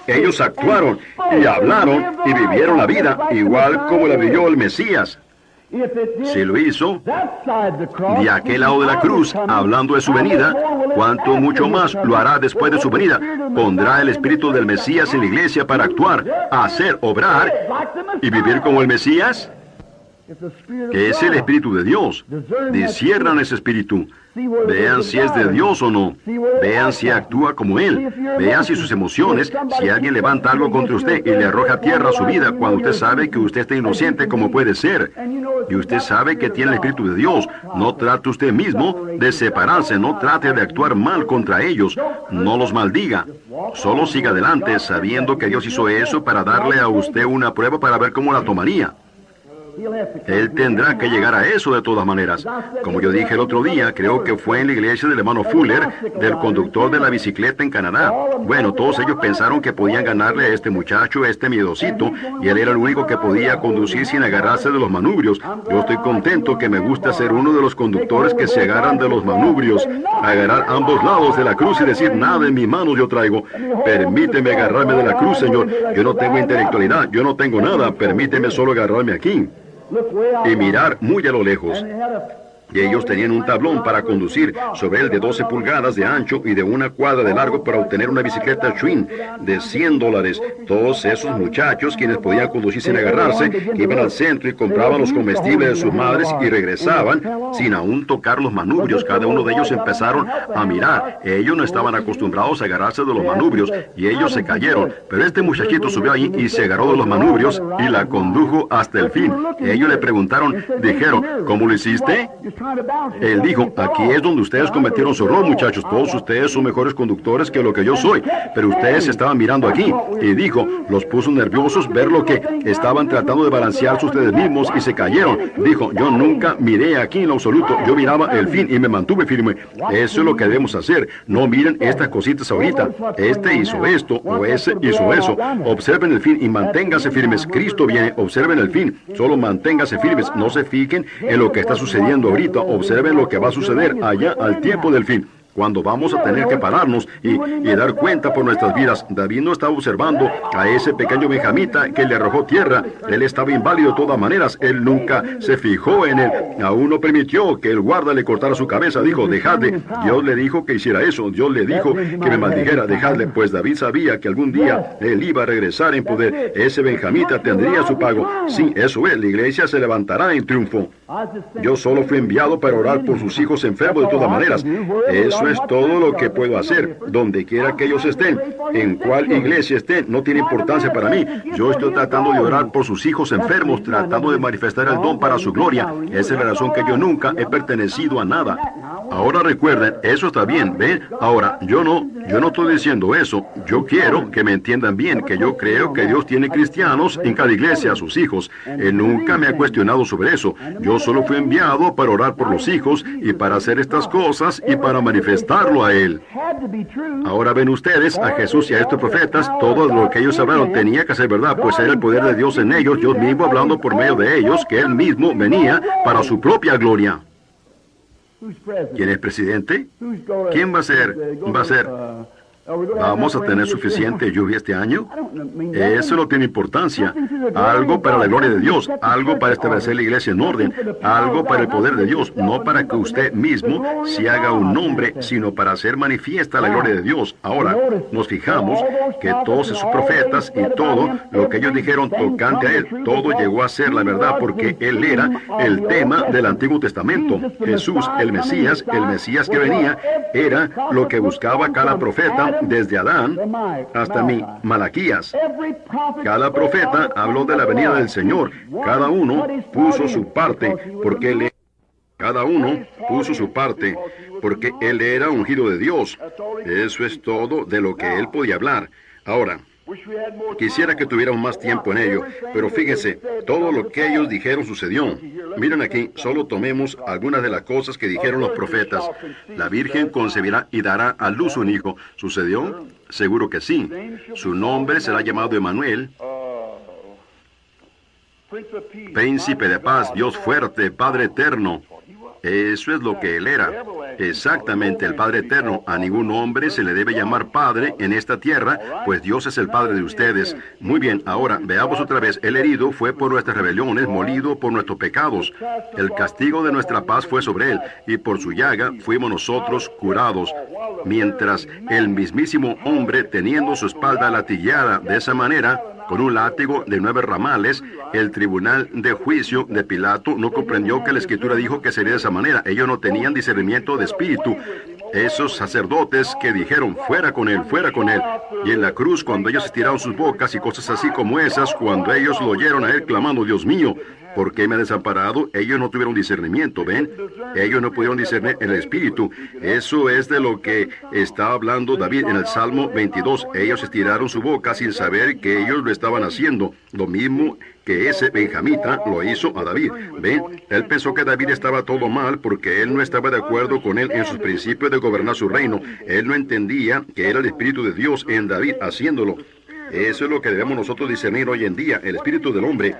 ellos actuaron y hablaron y vivieron la vida igual como la vivió el Mesías. Si lo hizo de aquel lado de la cruz, hablando de su venida, cuánto mucho más lo hará después de su venida. Pondrá el Espíritu del Mesías en la iglesia para actuar, hacer, obrar y vivir como el Mesías. Es el Espíritu de Dios. Disciernan ese Espíritu. Vean si es de Dios o no. Vean si actúa como Él. Vean si sus emociones, si alguien levanta algo contra usted y le arroja a tierra a su vida, cuando usted sabe que usted está inocente como puede ser. Y usted sabe que tiene el Espíritu de Dios. No trate usted mismo de separarse. No trate de actuar mal contra ellos. No los maldiga. Solo siga adelante sabiendo que Dios hizo eso para darle a usted una prueba para ver cómo la tomaría. Él tendrá que llegar a eso de todas maneras. Como yo dije el otro día, creo que fue en la iglesia del hermano Fuller, del conductor de la bicicleta en Canadá. Bueno, todos ellos pensaron que podían ganarle a este muchacho, este miedosito, y él era el único que podía conducir sin agarrarse de los manubrios. Yo estoy contento, que me gusta ser uno de los conductores que se agarran de los manubrios, agarrar ambos lados de la cruz y decir, nada en mis manos yo traigo. Permíteme agarrarme de la cruz, Señor. Yo no tengo intelectualidad, yo no tengo nada, permíteme solo agarrarme aquí. Y mirar muy a lo lejos. Y ellos tenían un tablón para conducir sobre él de 12 pulgadas de ancho y de 1 cuadra de largo para obtener una bicicleta Schwinn de $100. Todos esos muchachos, quienes podían conducir sin agarrarse, que iban al centro y compraban los comestibles de sus madres y regresaban sin aún tocar los manubrios. Cada uno de ellos empezaron a mirar. Ellos no estaban acostumbrados a agarrarse de los manubrios y ellos se cayeron. Pero este muchachito subió ahí y se agarró de los manubrios y la condujo hasta el fin. Ellos le preguntaron, dijeron, ¿cómo lo hiciste? Él dijo, aquí es donde ustedes cometieron su error, muchachos. Todos ustedes son mejores conductores que lo que yo soy. Pero ustedes estaban mirando aquí. Y dijo, los puso nerviosos ver lo que estaban tratando de balancearse ustedes mismos y se cayeron. Dijo, yo nunca miré aquí en lo absoluto. Yo miraba el fin y me mantuve firme. Eso es lo que debemos hacer. No miren estas cositas ahorita. Este hizo esto o ese hizo eso. Observen el fin y manténganse firmes. Cristo viene. Observen el fin. Solo manténganse firmes. No se fijen en lo que está sucediendo ahorita. Observen lo que va a suceder allá al tiempo del fin, cuando vamos a tener que pararnos y dar cuenta por nuestras vidas. David no estaba observando a ese pequeño benjamita que le arrojó tierra. Él estaba inválido de todas maneras. Él nunca se fijó en él. Aún no permitió que el guarda le cortara su cabeza. Dijo, dejadle. Dios le dijo que hiciera eso. Dios le dijo que me maldijera. Dejadle. Pues David sabía que algún día él iba a regresar en poder. Ese benjamita tendría su pago. Sí, eso es. La iglesia se levantará en triunfo. Yo solo fui enviado para orar por sus hijos enfermos de todas maneras. Eso es todo lo que puedo hacer, donde quiera que ellos estén, en cuál iglesia estén, no tiene importancia para mí. Yo estoy tratando de orar por sus hijos enfermos, tratando de manifestar el don para su gloria. Esa es la razón que yo nunca he pertenecido a nada. Ahora recuerden, eso está bien, ¿ven? Ahora, yo no estoy diciendo eso. Yo quiero que me entiendan bien, que yo creo que Dios tiene cristianos en cada iglesia, a sus hijos. Él nunca me ha cuestionado sobre eso. Yo solo fui enviado para orar por los hijos y para hacer estas cosas y para manifestarlo a Él. Ahora ven ustedes, a Jesús y a estos profetas, todo lo que ellos hablaron tenía que ser verdad, pues era el poder de Dios en ellos, Dios mismo hablando por medio de ellos, que Él mismo venía para su propia gloria. ¿Quién es presidente? ¿Quién va a ser? ¿Vamos a tener suficiente lluvia este año? Eso no tiene importancia. Algo para la gloria de Dios, algo para establecer la iglesia en orden, algo para el poder de Dios, no para que usted mismo se haga un nombre, sino para hacer manifiesta la gloria de Dios. Ahora, nos fijamos que todos esos profetas y todo lo que ellos dijeron tocante a Él, todo llegó a ser la verdad, porque Él era el tema del Antiguo Testamento. Jesús, el Mesías que venía, era lo que buscaba cada profeta, desde Adán hasta Malaquías. Cada profeta habló de la venida del Señor. Cada uno puso su parte, porque Él era ungido de Dios. Eso es todo de lo que Él podía hablar. Ahora, quisiera que tuviéramos más tiempo en ello, pero fíjense, todo lo que ellos dijeron sucedió. Miren aquí, solo tomemos algunas de las cosas que dijeron los profetas. La Virgen concebirá y dará a luz un hijo. ¿Sucedió? Seguro que sí. Su nombre será llamado Emmanuel, Príncipe de paz, Dios fuerte, Padre eterno. Eso es lo que Él era. Exactamente, el Padre eterno. A ningún hombre se le debe llamar Padre en esta tierra, pues Dios es el Padre de ustedes. Muy bien, ahora veamos otra vez. El herido fue por nuestras rebeliones, molido por nuestros pecados. El castigo de nuestra paz fue sobre Él, y por su llaga fuimos nosotros curados. Mientras el mismísimo hombre, teniendo su espalda latigueada de esa manera, con un látigo de 9 ramales, el tribunal de juicio de Pilato no comprendió que la Escritura dijo que sería de esa manera. Ellos no tenían discernimiento de espíritu. Esos sacerdotes que dijeron, fuera con él, fuera con él. Y en la cruz, cuando ellos estiraron sus bocas y cosas así como esas, cuando ellos lo oyeron a Él clamando, Dios mío, ¿por qué me ha desamparado? Ellos no tuvieron discernimiento, ¿ven? Ellos no pudieron discernir el Espíritu. Eso es de lo que está hablando David en el Salmo 22. Ellos estiraron su boca sin saber que ellos lo estaban haciendo. Lo mismo que ese benjamita lo hizo a David. ¿Ven? Él pensó que David estaba todo mal porque él no estaba de acuerdo con él en sus principios de gobernar su reino. Él no entendía que era el Espíritu de Dios en David haciéndolo. Eso es lo que debemos nosotros discernir hoy en día, el espíritu del hombre.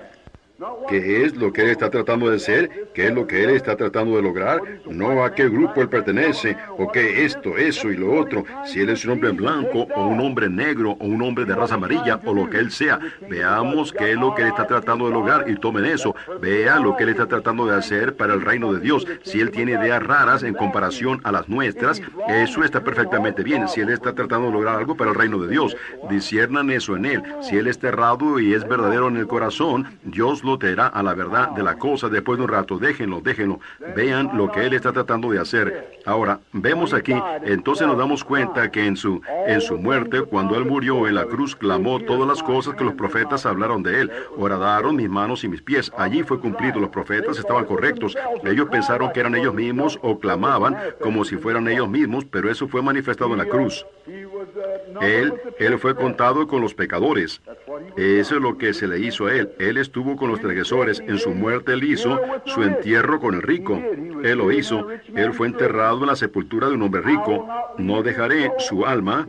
¿Qué es lo que él está tratando de ser? ¿Qué es lo que él está tratando de lograr? No a qué grupo él pertenece, o qué esto, eso y lo otro. Si él es un hombre blanco, o un hombre negro, o un hombre de raza amarilla, o lo que él sea. Veamos qué es lo que él está tratando de lograr y tomen eso. Vea lo que él está tratando de hacer para el reino de Dios. Si él tiene ideas raras en comparación a las nuestras, eso está perfectamente bien. Si él está tratando de lograr algo para el reino de Dios, disciernan eso en él. Si él está errado y es verdadero en el corazón, Dios lo traerá a la verdad de la cosa después de un rato. Déjenlo. Vean lo que Él está tratando de hacer. Ahora, vemos aquí, entonces nos damos cuenta que en su muerte, cuando Él murió en la cruz, clamó todas las cosas que los profetas hablaron de Él. Horadaron mis manos y mis pies. Allí fue cumplido. Los profetas estaban correctos. Ellos pensaron que eran ellos mismos o clamaban como si fueran ellos mismos, pero eso fue manifestado en la cruz. Él fue contado con los pecadores. Eso es lo que se le hizo a Él. Él estuvo con los transgresores. En su muerte Él hizo su entierro con el rico. Él lo hizo. Él fue enterrado en la sepultura de un hombre rico. No dejaré su alma.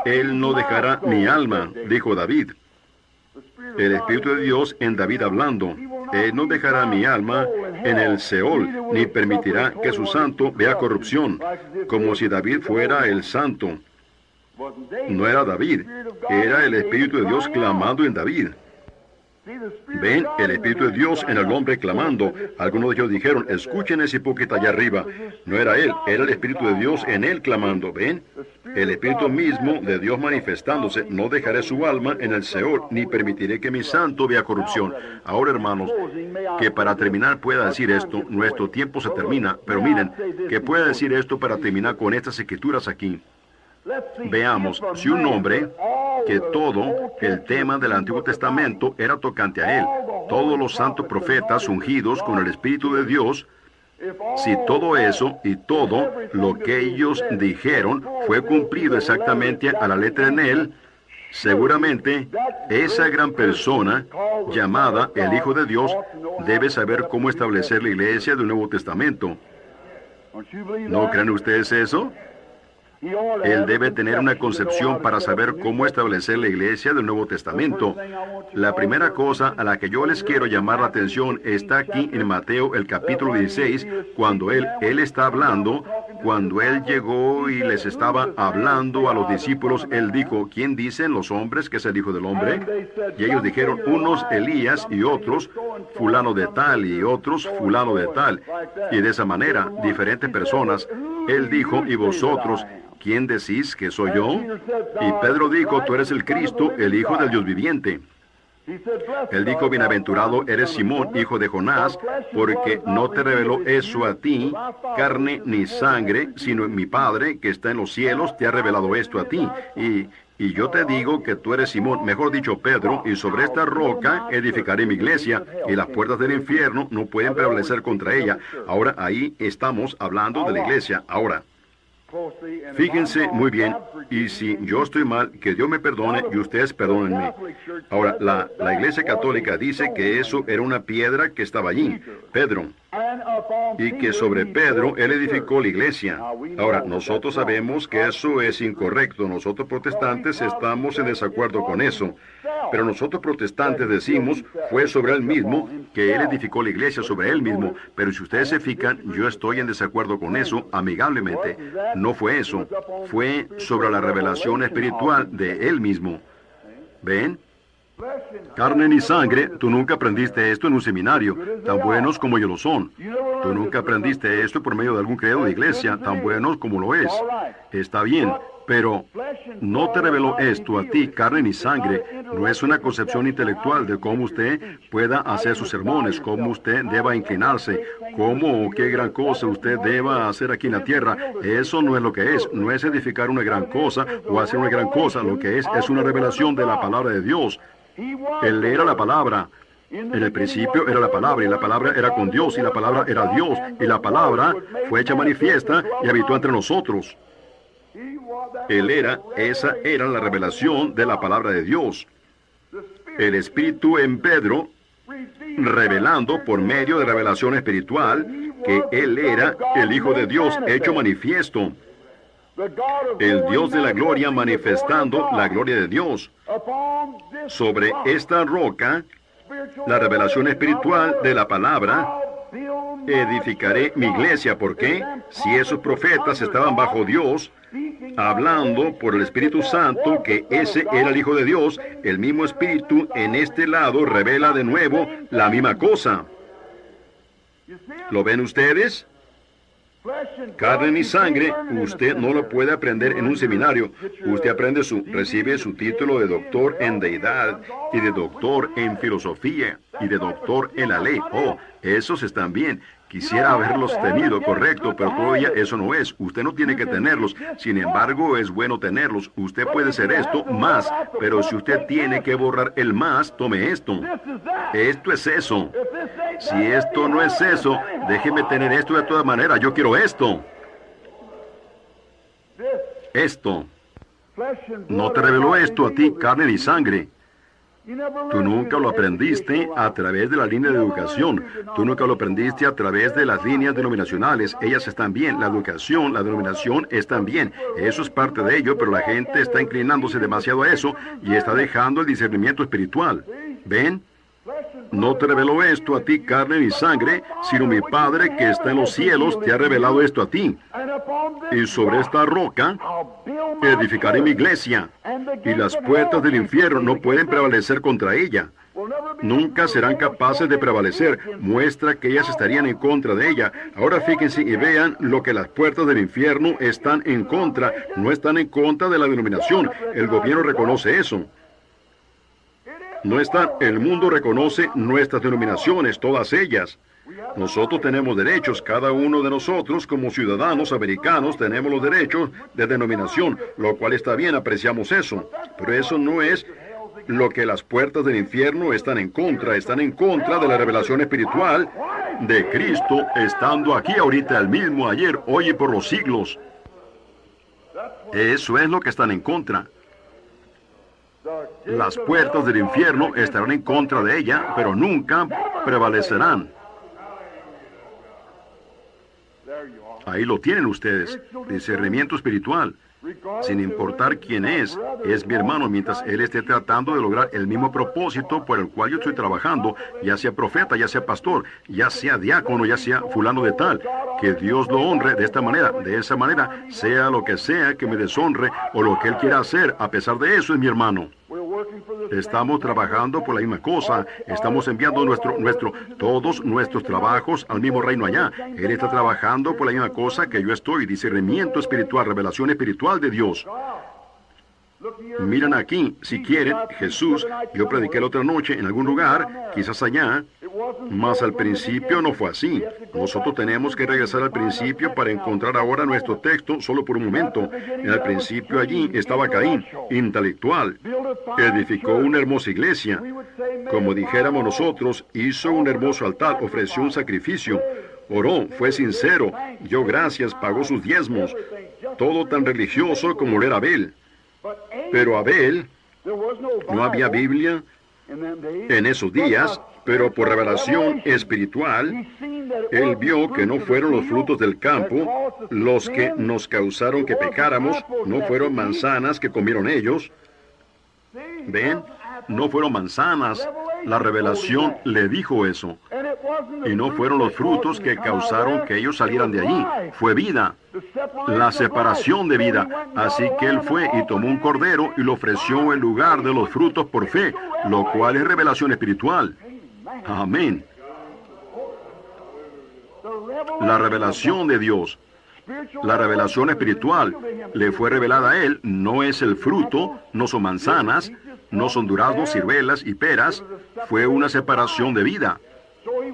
Él no dejará mi alma, dijo David. El Espíritu de Dios en David hablando. Él no dejará mi alma en el Seol, ni permitirá que su santo vea corrupción, como si David fuera el santo. No era David, era el Espíritu de Dios clamando en David. Ven, el Espíritu de Dios en el hombre clamando. Algunos de ellos dijeron, escuchen ese hipócrita allá arriba. No era él, era el Espíritu de Dios en él clamando. Ven, el Espíritu mismo de Dios manifestándose. No dejaré su alma en el Seol, ni permitiré que mi santo vea corrupción. Ahora, hermanos, que para terminar pueda decir esto, nuestro tiempo se termina, pero miren, que pueda decir esto para terminar con estas escrituras aquí. Veamos, si un hombre, que todo el tema del Antiguo Testamento era tocante a él, todos los santos profetas ungidos con el Espíritu de Dios, si todo eso y todo lo que ellos dijeron fue cumplido exactamente a la letra en él, seguramente esa gran persona llamada el Hijo de Dios debe saber cómo establecer la iglesia del Nuevo Testamento. ¿No creen ustedes eso? Él debe tener una concepción para saber cómo establecer la iglesia del Nuevo Testamento. La primera cosa a la que yo les quiero llamar la atención está aquí en Mateo, el capítulo 16, cuando él está hablando, cuando Él llegó y les estaba hablando a los discípulos, Él dijo, ¿quién dicen los hombres que es el Hijo del Hombre? Y ellos dijeron, unos Elías y otros fulano de tal y otros fulano de tal. Y de esa manera, diferentes personas. Él dijo, ¿y vosotros? ¿Quién decís que soy yo? Y Pedro dijo, tú eres el Cristo, el Hijo del Dios viviente. Él dijo, bienaventurado eres Simón, hijo de Jonás, porque no te reveló eso a ti, carne ni sangre, sino mi Padre, que está en los cielos, te ha revelado esto a ti. Y yo te digo que tú eres Simón, mejor dicho Pedro, y sobre esta roca edificaré mi iglesia, y las puertas del infierno no pueden prevalecer contra ella. Ahora ahí estamos hablando de la iglesia. Ahora, fíjense muy bien, y si yo estoy mal, que Dios me perdone y ustedes perdónenme. Ahora, la Iglesia Católica dice que eso era una piedra que estaba allí, Pedro, y que sobre Pedro Él edificó la iglesia. Ahora, nosotros sabemos que eso es incorrecto. Nosotros protestantes estamos en desacuerdo con eso. Pero nosotros protestantes decimos, fue sobre Él mismo, que Él edificó la iglesia sobre Él mismo. Pero si ustedes se fijan, yo estoy en desacuerdo con eso, amigablemente. No fue eso. Fue sobre la revelación espiritual de Él mismo. ¿Ven? Carne ni sangre, tú nunca aprendiste esto en un seminario, tan buenos como ellos lo son. Tú nunca aprendiste esto por medio de algún credo de iglesia, tan buenos como lo es. Está bien, pero no te reveló esto a ti, carne ni sangre. No es una concepción intelectual de cómo usted pueda hacer sus sermones, cómo usted deba inclinarse, cómo o qué gran cosa usted deba hacer aquí en la tierra. Eso no es lo que es. No es edificar una gran cosa o hacer una gran cosa. Lo que es una revelación de la palabra de Dios. Él era la palabra. En el principio era la palabra, y la palabra era con Dios, y la palabra era Dios, y la palabra fue hecha manifiesta y habitó entre nosotros. Esa era la revelación de la palabra de Dios. El Espíritu en Pedro, revelando por medio de revelación espiritual, que Él era el Hijo de Dios hecho manifiesto. El Dios de la gloria manifestando la gloria de Dios. Sobre esta roca, la revelación espiritual de la palabra, edificaré mi iglesia. ¿Por qué? Si esos profetas estaban bajo Dios, hablando por el Espíritu Santo, que ese era el Hijo de Dios, el mismo Espíritu en este lado revela de nuevo la misma cosa. ¿Lo ven ustedes? Carne ni sangre, usted no lo puede aprender en un seminario. Usted recibe su título de doctor en deidad y de doctor en filosofía. y de doctor en la ley. Oh, esos están bien. Quisiera haberlos tenido, correcto, pero todavía eso no es. Usted no tiene que tenerlos. Sin embargo, es bueno tenerlos. Usted puede ser esto más, pero si usted tiene que borrar el más, tome esto. Esto es eso. Si esto no es eso, déjeme tener esto de todas maneras. Yo quiero esto. Esto. No te reveló esto a ti, carne ni sangre. Tú nunca lo aprendiste a través de la línea de educación. Tú nunca lo aprendiste a través de las líneas denominacionales. Ellas están bien. La educación, la denominación están bien. Eso es parte de ello, pero la gente está inclinándose demasiado a eso y está dejando el discernimiento espiritual. ¿Ven? No te reveló esto a ti, carne ni sangre, sino mi Padre que está en los cielos te ha revelado esto a ti. Y sobre esta roca edificaré mi iglesia, y las puertas del infierno no pueden prevalecer contra ella. Nunca serán capaces de prevalecer. Muestra que ellas estarían en contra de ella. Ahora fíjense y vean lo que las puertas del infierno están en contra. No están en contra de la denominación. El gobierno reconoce eso. No están. El mundo reconoce nuestras denominaciones, todas ellas. Nosotros tenemos derechos, cada uno de nosotros como ciudadanos americanos tenemos los derechos de denominación, lo cual está bien, apreciamos eso. Pero eso no es lo que las puertas del infierno están en contra de la revelación espiritual de Cristo, estando aquí ahorita el mismo, ayer, hoy y por los siglos. Eso es lo que están en contra. Las puertas del infierno estarán en contra de ella, pero nunca prevalecerán. Ahí lo tienen ustedes, discernimiento espiritual. Sin importar quién es mi hermano, mientras él esté tratando de lograr el mismo propósito por el cual yo estoy trabajando, ya sea profeta, ya sea pastor, ya sea diácono, ya sea fulano de tal, que Dios lo honre de esta manera, de esa manera, sea lo que sea que me deshonre o lo que él quiera hacer, a pesar de eso es mi hermano. Estamos trabajando por la misma cosa. Estamos enviando todos nuestros trabajos al mismo reino allá. Él está trabajando por la misma cosa que yo estoy. Discernimiento espiritual, revelación espiritual de Dios. Miren aquí, si quieren, Jesús, yo prediqué la otra noche en algún lugar, quizás allá, mas al principio no fue así. Nosotros tenemos que regresar al principio para encontrar ahora nuestro texto solo por un momento. En el principio allí estaba Caín, intelectual, edificó una hermosa iglesia. Como dijéramos nosotros, hizo un hermoso altar, ofreció un sacrificio, oró, fue sincero, dio gracias, pagó sus diezmos, todo tan religioso como lo era Abel. Pero Abel, no había Biblia en esos días, pero por revelación espiritual, él vio que no fueron los frutos del campo los que nos causaron que pecáramos, no fueron manzanas que comieron ellos. ¿Ven? No fueron manzanas. La revelación le dijo eso. Y no fueron los frutos que causaron que ellos salieran de allí. Fue vida. La separación de vida. Así que él fue y tomó un cordero y lo ofreció en lugar de los frutos por fe, lo cual es revelación espiritual. Amén. La revelación de Dios. La revelación espiritual le fue revelada a él. No es el fruto, no son manzanas, no son duraznos, ciruelas y peras. Fue una separación de vida.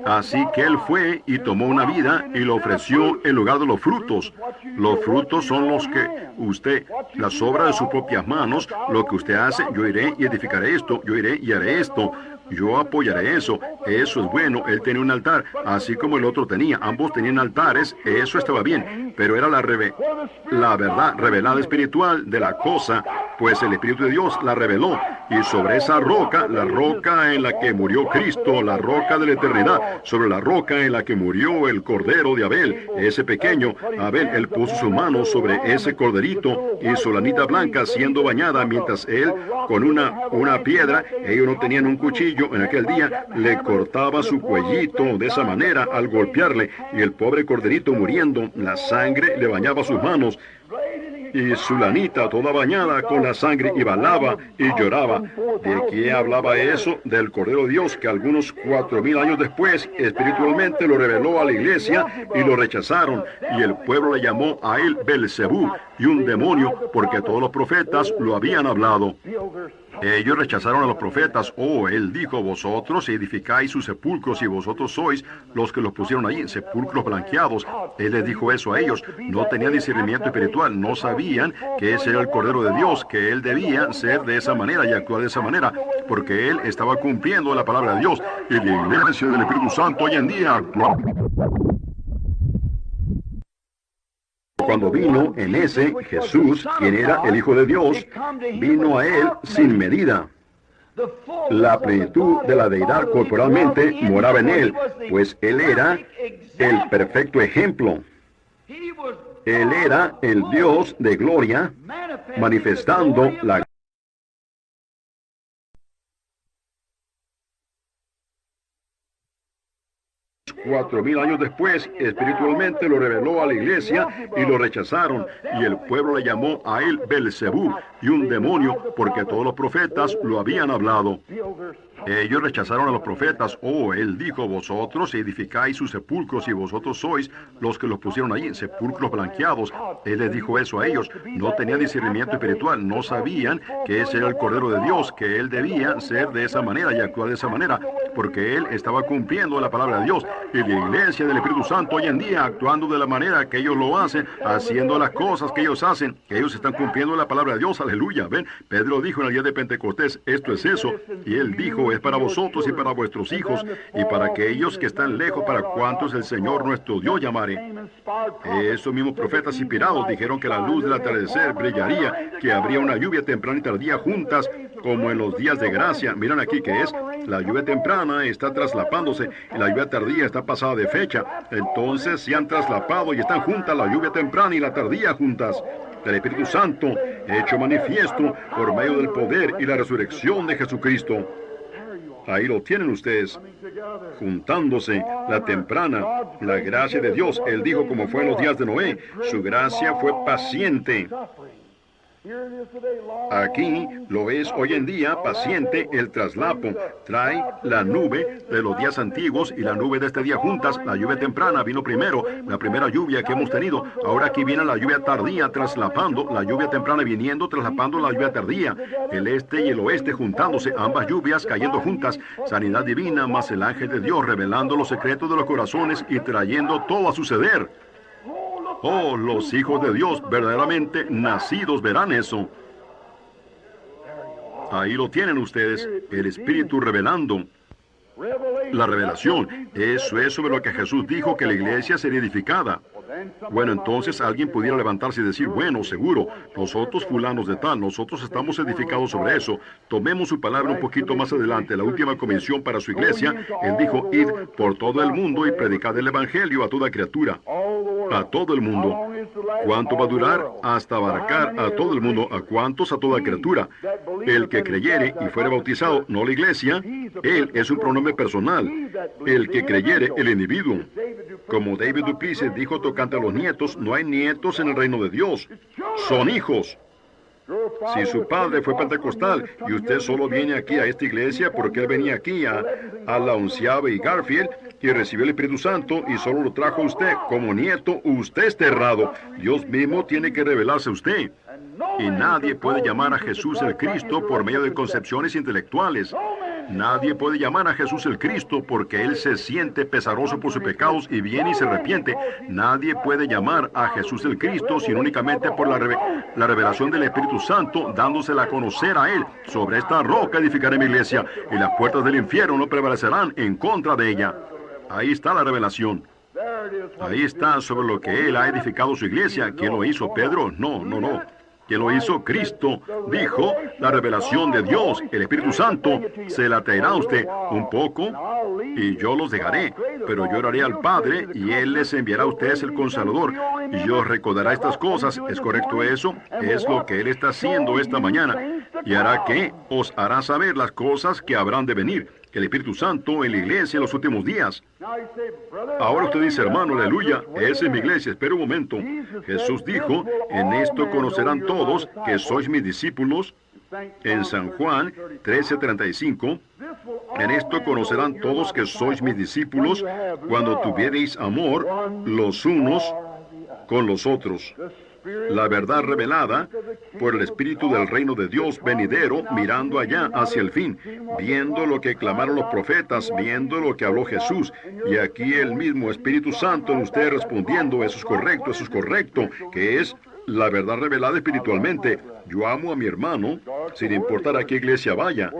Así que él fue y tomó una vida y lo ofreció en lugar de los frutos. Los frutos son los que usted, las obras de sus propias manos, lo que usted hace. Yo iré y edificaré esto, yo iré y haré esto. Yo apoyaré eso. Eso es bueno. Él tenía un altar, así como el otro tenía. Ambos tenían altares. Eso estaba bien. Pero era la verdad revelada espiritual de la cosa, pues el Espíritu de Dios la reveló. Y sobre esa roca, la roca en la que murió Cristo, la roca de la eternidad, sobre la roca en la que murió el cordero de Abel, ese pequeño Abel, él puso sus manos sobre ese corderito y su lanita blanca siendo bañada, mientras él con una piedra, ellos no tenían un cuchillo en aquel día, le cortaba su cuellito de esa manera al golpearle, y el pobre corderito muriendo, la sangre le bañaba sus manos, y su lanita toda bañada con la sangre, y balaba y lloraba. ¿De qué hablaba eso? Del Cordero de Dios, que algunos 4,000 años después espiritualmente lo reveló a la iglesia y lo rechazaron, y el pueblo le llamó a él Belzebú, y un demonio, porque todos los profetas lo habían hablado. Ellos rechazaron a los profetas. Oh, él dijo, vosotros edificáis sus sepulcros y vosotros sois los que los pusieron allí, sepulcros blanqueados. Él les dijo eso a ellos. No tenían discernimiento espiritual, no sabían que ese era el Cordero de Dios, que él debía ser de esa manera y actuar de esa manera, porque él estaba cumpliendo la palabra de Dios. Y la iglesia del Espíritu Santo hoy en día actúa. Cuando vino en ese Jesús, quien era el Hijo de Dios, vino a él sin medida. La plenitud de la deidad corporalmente moraba en él, pues él era el perfecto ejemplo. Él era el Dios de gloria, manifestando la 4000 años después, espiritualmente lo reveló a la iglesia y lo rechazaron. Y el pueblo le llamó a él Belzebú y un demonio, porque todos los profetas lo habían hablado. Ellos rechazaron a los profetas. Oh, él dijo, vosotros edificáis sus sepulcros y vosotros sois los que los pusieron allí, sepulcros blanqueados. Él les dijo eso a ellos. No tenían discernimiento espiritual, no sabían que ese era el Cordero de Dios, que él debía ser de esa manera y actuar de esa manera, porque él estaba cumpliendo la palabra de Dios. Y la iglesia del Espíritu Santo hoy en día, actuando de la manera que ellos lo hacen, haciendo las cosas que ellos hacen, ellos están cumpliendo la palabra de Dios. Aleluya. Ven, Pedro dijo en el día de Pentecostés, esto es eso. Y él dijo, es para vosotros y para vuestros hijos y para aquellos que están lejos, para cuantos el Señor nuestro Dios llamare. Esos mismos profetas inspirados dijeron que la luz del atardecer brillaría, que habría una lluvia temprana y tardía juntas, como en los días de gracia. Miren aquí que es, la lluvia temprana está traslapándose y la lluvia tardía está pasada de fecha. Entonces se han traslapado y están juntas la lluvia temprana y la tardía juntas. El Espíritu Santo hecho manifiesto por medio del poder y la resurrección de Jesucristo. Ahí lo tienen ustedes, juntándose, la temprana, la gracia de Dios. Él dijo como fue en los días de Noé, su gracia fue paciente. Aquí lo es hoy en día, paciente, el traslapo. Trae la nube de los días antiguos y la nube de este día juntas. La lluvia temprana vino primero, la primera lluvia que hemos tenido. Ahora aquí viene la lluvia tardía traslapando, la lluvia temprana viniendo, traslapando la lluvia tardía. El este y el oeste juntándose, ambas lluvias cayendo juntas. Sanidad divina más el ángel de Dios revelando los secretos de los corazones y trayendo todo a suceder. Oh, los hijos de Dios verdaderamente nacidos verán eso. Ahí lo tienen ustedes, el Espíritu revelando. La revelación, eso es sobre lo que Jesús dijo que la iglesia sería edificada. Bueno, entonces alguien pudiera levantarse y decir, bueno, seguro, nosotros fulanos de tal, nosotros estamos edificados sobre eso. Tomemos su palabra un poquito más adelante, la última comisión para su iglesia. Él dijo, id por todo el mundo y predicad el Evangelio a toda criatura. A todo el mundo. ¿Cuánto va a durar? Hasta abarcar a todo el mundo. ¿A cuántos? A toda criatura. El que creyere y fuere bautizado, no la iglesia, él es un pronombre personal. El que creyere, el individuo. Como David Duplessis dijo tocante a los nietos, no hay nietos en el reino de Dios. Son hijos. Si su padre fue pentecostal y usted solo viene aquí a esta iglesia porque él venía aquí a la 11ª y Garfield y recibió el Espíritu Santo y solo lo trajo a usted como nieto, usted está errado. Dios mismo tiene que revelarse a usted. Y nadie puede llamar a Jesús el Cristo por medio de concepciones intelectuales. Nadie puede llamar a Jesús el Cristo porque Él se siente pesaroso por sus pecados y viene y se arrepiente. Nadie puede llamar a Jesús el Cristo sino únicamente por la revelación del Espíritu Santo, dándosela a conocer a Él. Sobre esta roca edificaré mi iglesia y las puertas del infierno no prevalecerán en contra de ella. Ahí está la revelación. Ahí está sobre lo que Él ha edificado su iglesia. ¿Quién lo hizo? ¿Pedro? No. ¿Quién lo hizo? Cristo. Dijo, la revelación de Dios, el Espíritu Santo, se la traerá a usted un poco y yo los dejaré. Pero yo oraré al Padre y Él les enviará a ustedes el Consolador. Y yo recordará estas cosas. ¿Es correcto eso? Es lo que Él está haciendo esta mañana. Y hará que os hará saber las cosas que habrán de venir. El Espíritu Santo en la iglesia en los últimos días. Ahora usted dice, hermano, aleluya, esa es mi iglesia. Espera un momento. Jesús dijo, en esto conocerán todos que sois mis discípulos. En San Juan 13:35, en esto conocerán todos que sois mis discípulos cuando tuviereis amor los unos con los otros. La verdad revelada por el Espíritu del reino de Dios venidero, mirando allá hacia el fin, viendo lo que clamaron los profetas, viendo lo que habló Jesús, y aquí el mismo Espíritu Santo en usted respondiendo, eso es correcto, que es la verdad revelada espiritualmente. Yo amo a mi hermano, sin importar a qué iglesia vaya.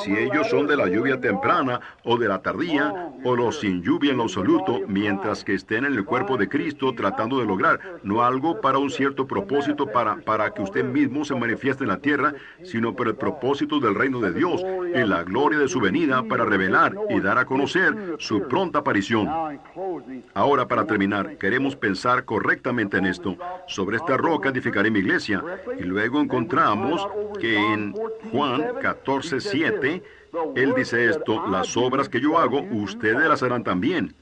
Si ellos son de la lluvia temprana o de la tardía, o los sin lluvia en lo absoluto, mientras que estén en el cuerpo de Cristo tratando de lograr, no algo para un cierto propósito para que usted mismo se manifieste en la tierra, sino para el propósito del reino de Dios y la gloria de su venida para revelar y dar a conocer su pronta aparición. Ahora, para terminar, queremos pensar correctamente en esto. Sobre esta roca edificaré mi iglesia, y luego encontramos que en Juan 14:7, él dice esto: las obras que yo hago, ustedes las harán también.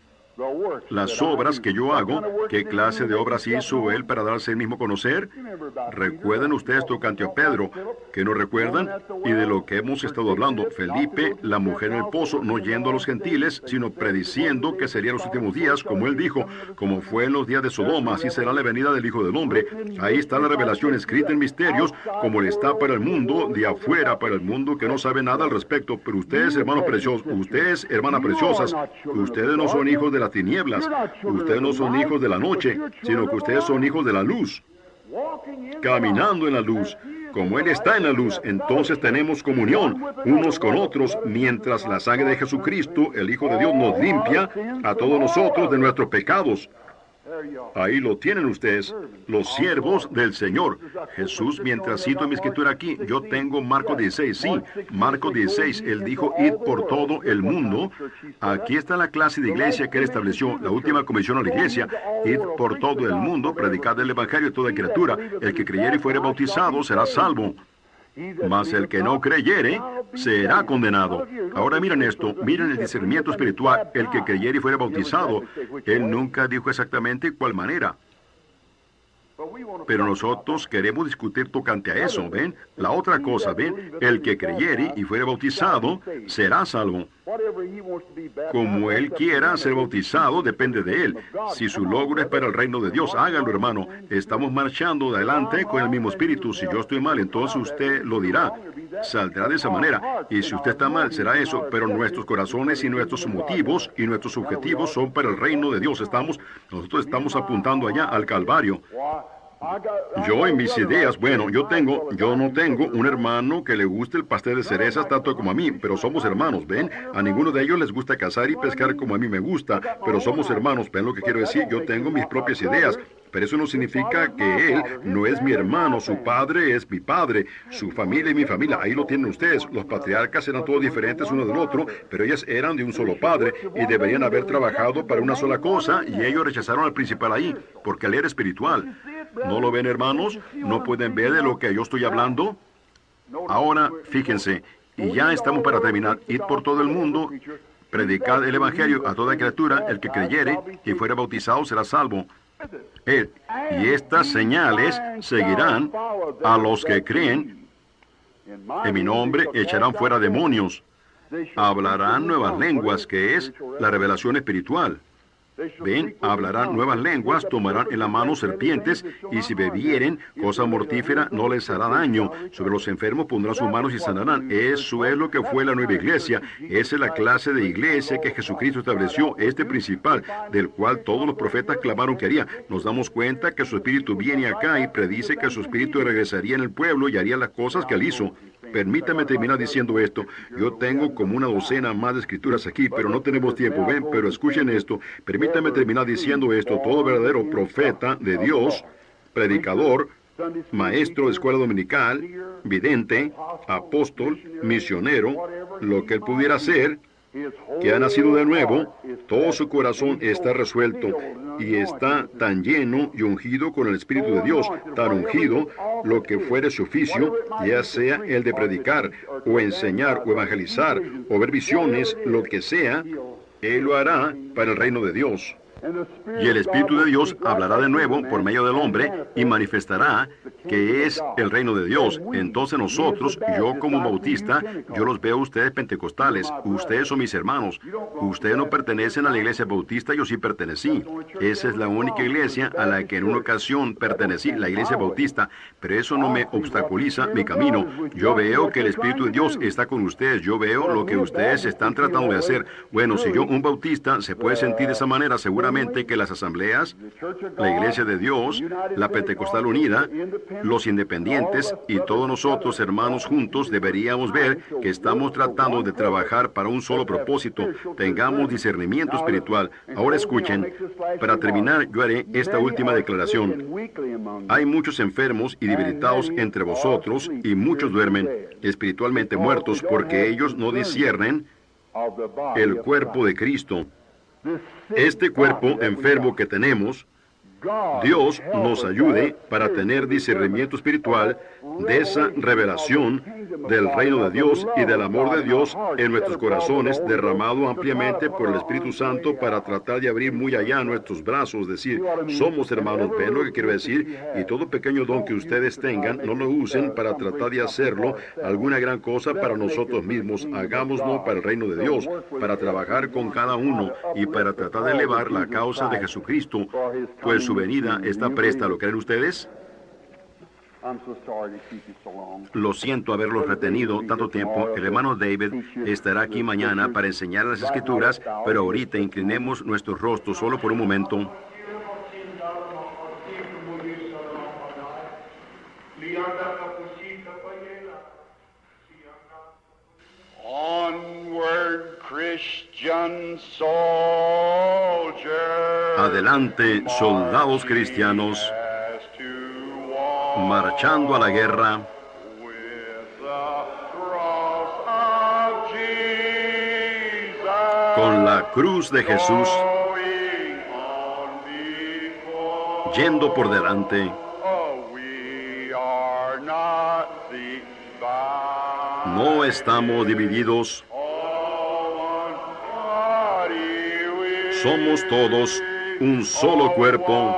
Las obras que yo hago, ¿qué clase de obras hizo él para darse él mismo a conocer? Recuerden ustedes tocante a Pedro, que no recuerdan, y de lo que hemos estado hablando. Felipe, la mujer en el pozo, no yendo a los gentiles, sino prediciendo que serían los últimos días, como él dijo, como fue en los días de Sodoma, así será la venida del Hijo del Hombre. Ahí está la revelación escrita en misterios, como le está para el mundo de afuera, para el mundo que no sabe nada al respecto. Pero ustedes, hermanos preciosos, ustedes, hermanas preciosas, ustedes no son hijos de las tinieblas, ustedes no son hijos de la noche, sino que ustedes son hijos de la luz, caminando en la luz. Como Él está en la luz, entonces tenemos comunión unos con otros, mientras la sangre de Jesucristo, el Hijo de Dios, nos limpia a todos nosotros de nuestros pecados. Ahí lo tienen ustedes, los siervos del Señor. Jesús, mientras cito mi escritura aquí, yo tengo Marcos 16, sí, Marcos 16, Él dijo, id por todo el mundo. Aquí está la clase de iglesia que Él estableció, la última comisión a la iglesia, id por todo el mundo, predicad el Evangelio a toda criatura. El que creyere y fuere bautizado será salvo, mas el que no creyere será condenado. Ahora miren esto, miren el discernimiento espiritual. El que creyere y fuere bautizado, él nunca dijo exactamente cuál manera. Pero nosotros queremos discutir tocante a eso, ¿ven? La otra cosa, ¿ven? El que creyere y fuere bautizado será salvo. Como él quiera ser bautizado, depende de él. Si su logro es para el reino de Dios, hágalo, hermano. Estamos marchando adelante con el mismo espíritu. Si yo estoy mal, entonces usted lo dirá. Saldrá de esa manera. Y si usted está mal, será eso. Pero nuestros corazones y nuestros motivos y nuestros objetivos son para el reino de Dios. Nosotros estamos apuntando allá al Calvario. Yo en mis ideas, bueno, yo no tengo un hermano que le guste el pastel de cerezas tanto como a mí, pero somos hermanos, ¿ven? A ninguno de ellos les gusta cazar y pescar como a mí me gusta, pero somos hermanos, ¿ven lo que quiero decir? Yo tengo mis propias ideas, pero eso no significa que él no es mi hermano, su padre es mi padre, su familia es mi familia. Ahí lo tienen ustedes. Los patriarcas eran todos diferentes uno del otro, pero ellas eran de un solo padre y deberían haber trabajado para una sola cosa, y ellos rechazaron al principal ahí, porque él era espiritual. ¿No lo ven, hermanos? ¿No pueden ver de lo que yo estoy hablando? Ahora, fíjense, y ya estamos para terminar. Id por todo el mundo, predicad el Evangelio a toda criatura. El que creyere y fuere bautizado será salvo. Y estas señales seguirán a los que creen. En mi nombre echarán fuera demonios. Hablarán nuevas lenguas, que es la revelación espiritual. Ven, hablarán nuevas lenguas, tomarán en la mano serpientes, y si bebieren cosa mortífera no les hará daño. Sobre los enfermos pondrán sus manos y sanarán. Eso es lo que fue la nueva iglesia. Esa es la clase de iglesia que Jesucristo estableció, este principal, del cual todos los profetas clamaron que haría. Nos damos cuenta que su espíritu viene acá y predice que su espíritu regresaría en el pueblo y haría las cosas que él hizo. Permítame terminar diciendo esto. Yo tengo como una docena más de escrituras aquí, pero no tenemos tiempo. Ven, pero escuchen esto. Permítame terminar diciendo esto. Todo verdadero profeta de Dios, predicador, maestro de escuela dominical, vidente, apóstol, misionero, lo que él pudiera ser, que ha nacido de nuevo, todo su corazón está resuelto y está tan lleno y ungido con el Espíritu de Dios, tan ungido, lo que fuere su oficio, ya sea el de predicar, o enseñar, o evangelizar, o ver visiones, lo que sea, él lo hará para el reino de Dios. Y el Espíritu de Dios hablará de nuevo por medio del hombre y manifestará que es el reino de Dios. Entonces nosotros, yo como bautista, yo los veo a ustedes pentecostales. Ustedes son mis hermanos. Ustedes no pertenecen a la iglesia bautista, yo sí pertenecí. Esa es la única iglesia a la que en una ocasión pertenecí, la iglesia bautista. Pero eso no me obstaculiza mi camino. Yo veo que el Espíritu de Dios está con ustedes. Yo veo lo que ustedes están tratando de hacer. Bueno, si yo, un bautista, se puede sentir de esa manera, seguramente que las asambleas, la iglesia de Dios, la Pentecostal Unida, los independientes y todos nosotros, hermanos juntos, deberíamos ver que estamos tratando de trabajar para un solo propósito. Tengamos discernimiento espiritual. Ahora escuchen, para terminar, yo haré esta última declaración. Hay muchos enfermos y debilitados entre vosotros, y muchos duermen, espiritualmente muertos, porque ellos no disciernen el cuerpo de Cristo. Este cuerpo enfermo que tenemos, Dios nos ayude para tener discernimiento espiritual de esa revelación del reino de Dios y del amor de Dios en nuestros corazones, derramado ampliamente por el Espíritu Santo para tratar de abrir muy allá nuestros brazos, decir, somos hermanos, ven lo que quiero decir, y todo pequeño don que ustedes tengan, no lo usen para tratar de hacerlo alguna gran cosa para nosotros mismos, hagámoslo para el reino de Dios, para trabajar con cada uno y para tratar de elevar la causa de Jesucristo, pues su venida está presta. ¿Lo creen ustedes? Lo siento haberlos retenido tanto tiempo. El hermano David estará aquí mañana para enseñar las Escrituras, pero ahorita inclinemos nuestros rostros solo por un momento. Onward, Christian soldiers. Adelante, soldados cristianos, marchando a la guerra con la cruz de Jesús, yendo por delante. No estamos divididos. Somos todos un solo cuerpo,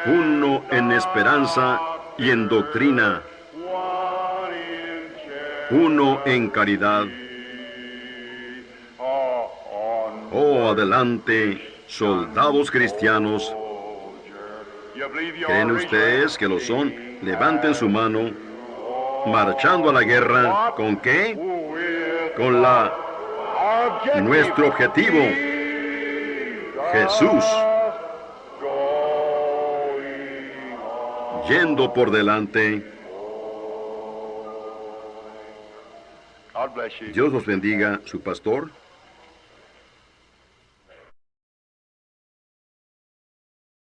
uno en esperanza y en doctrina, uno en caridad. Oh, adelante, soldados cristianos. ¿Creen ustedes que lo son? Levanten su mano, marchando a la guerra. ¿Con qué? Con nuestro objetivo, Jesús, yendo por delante. Dios los bendiga, su pastor.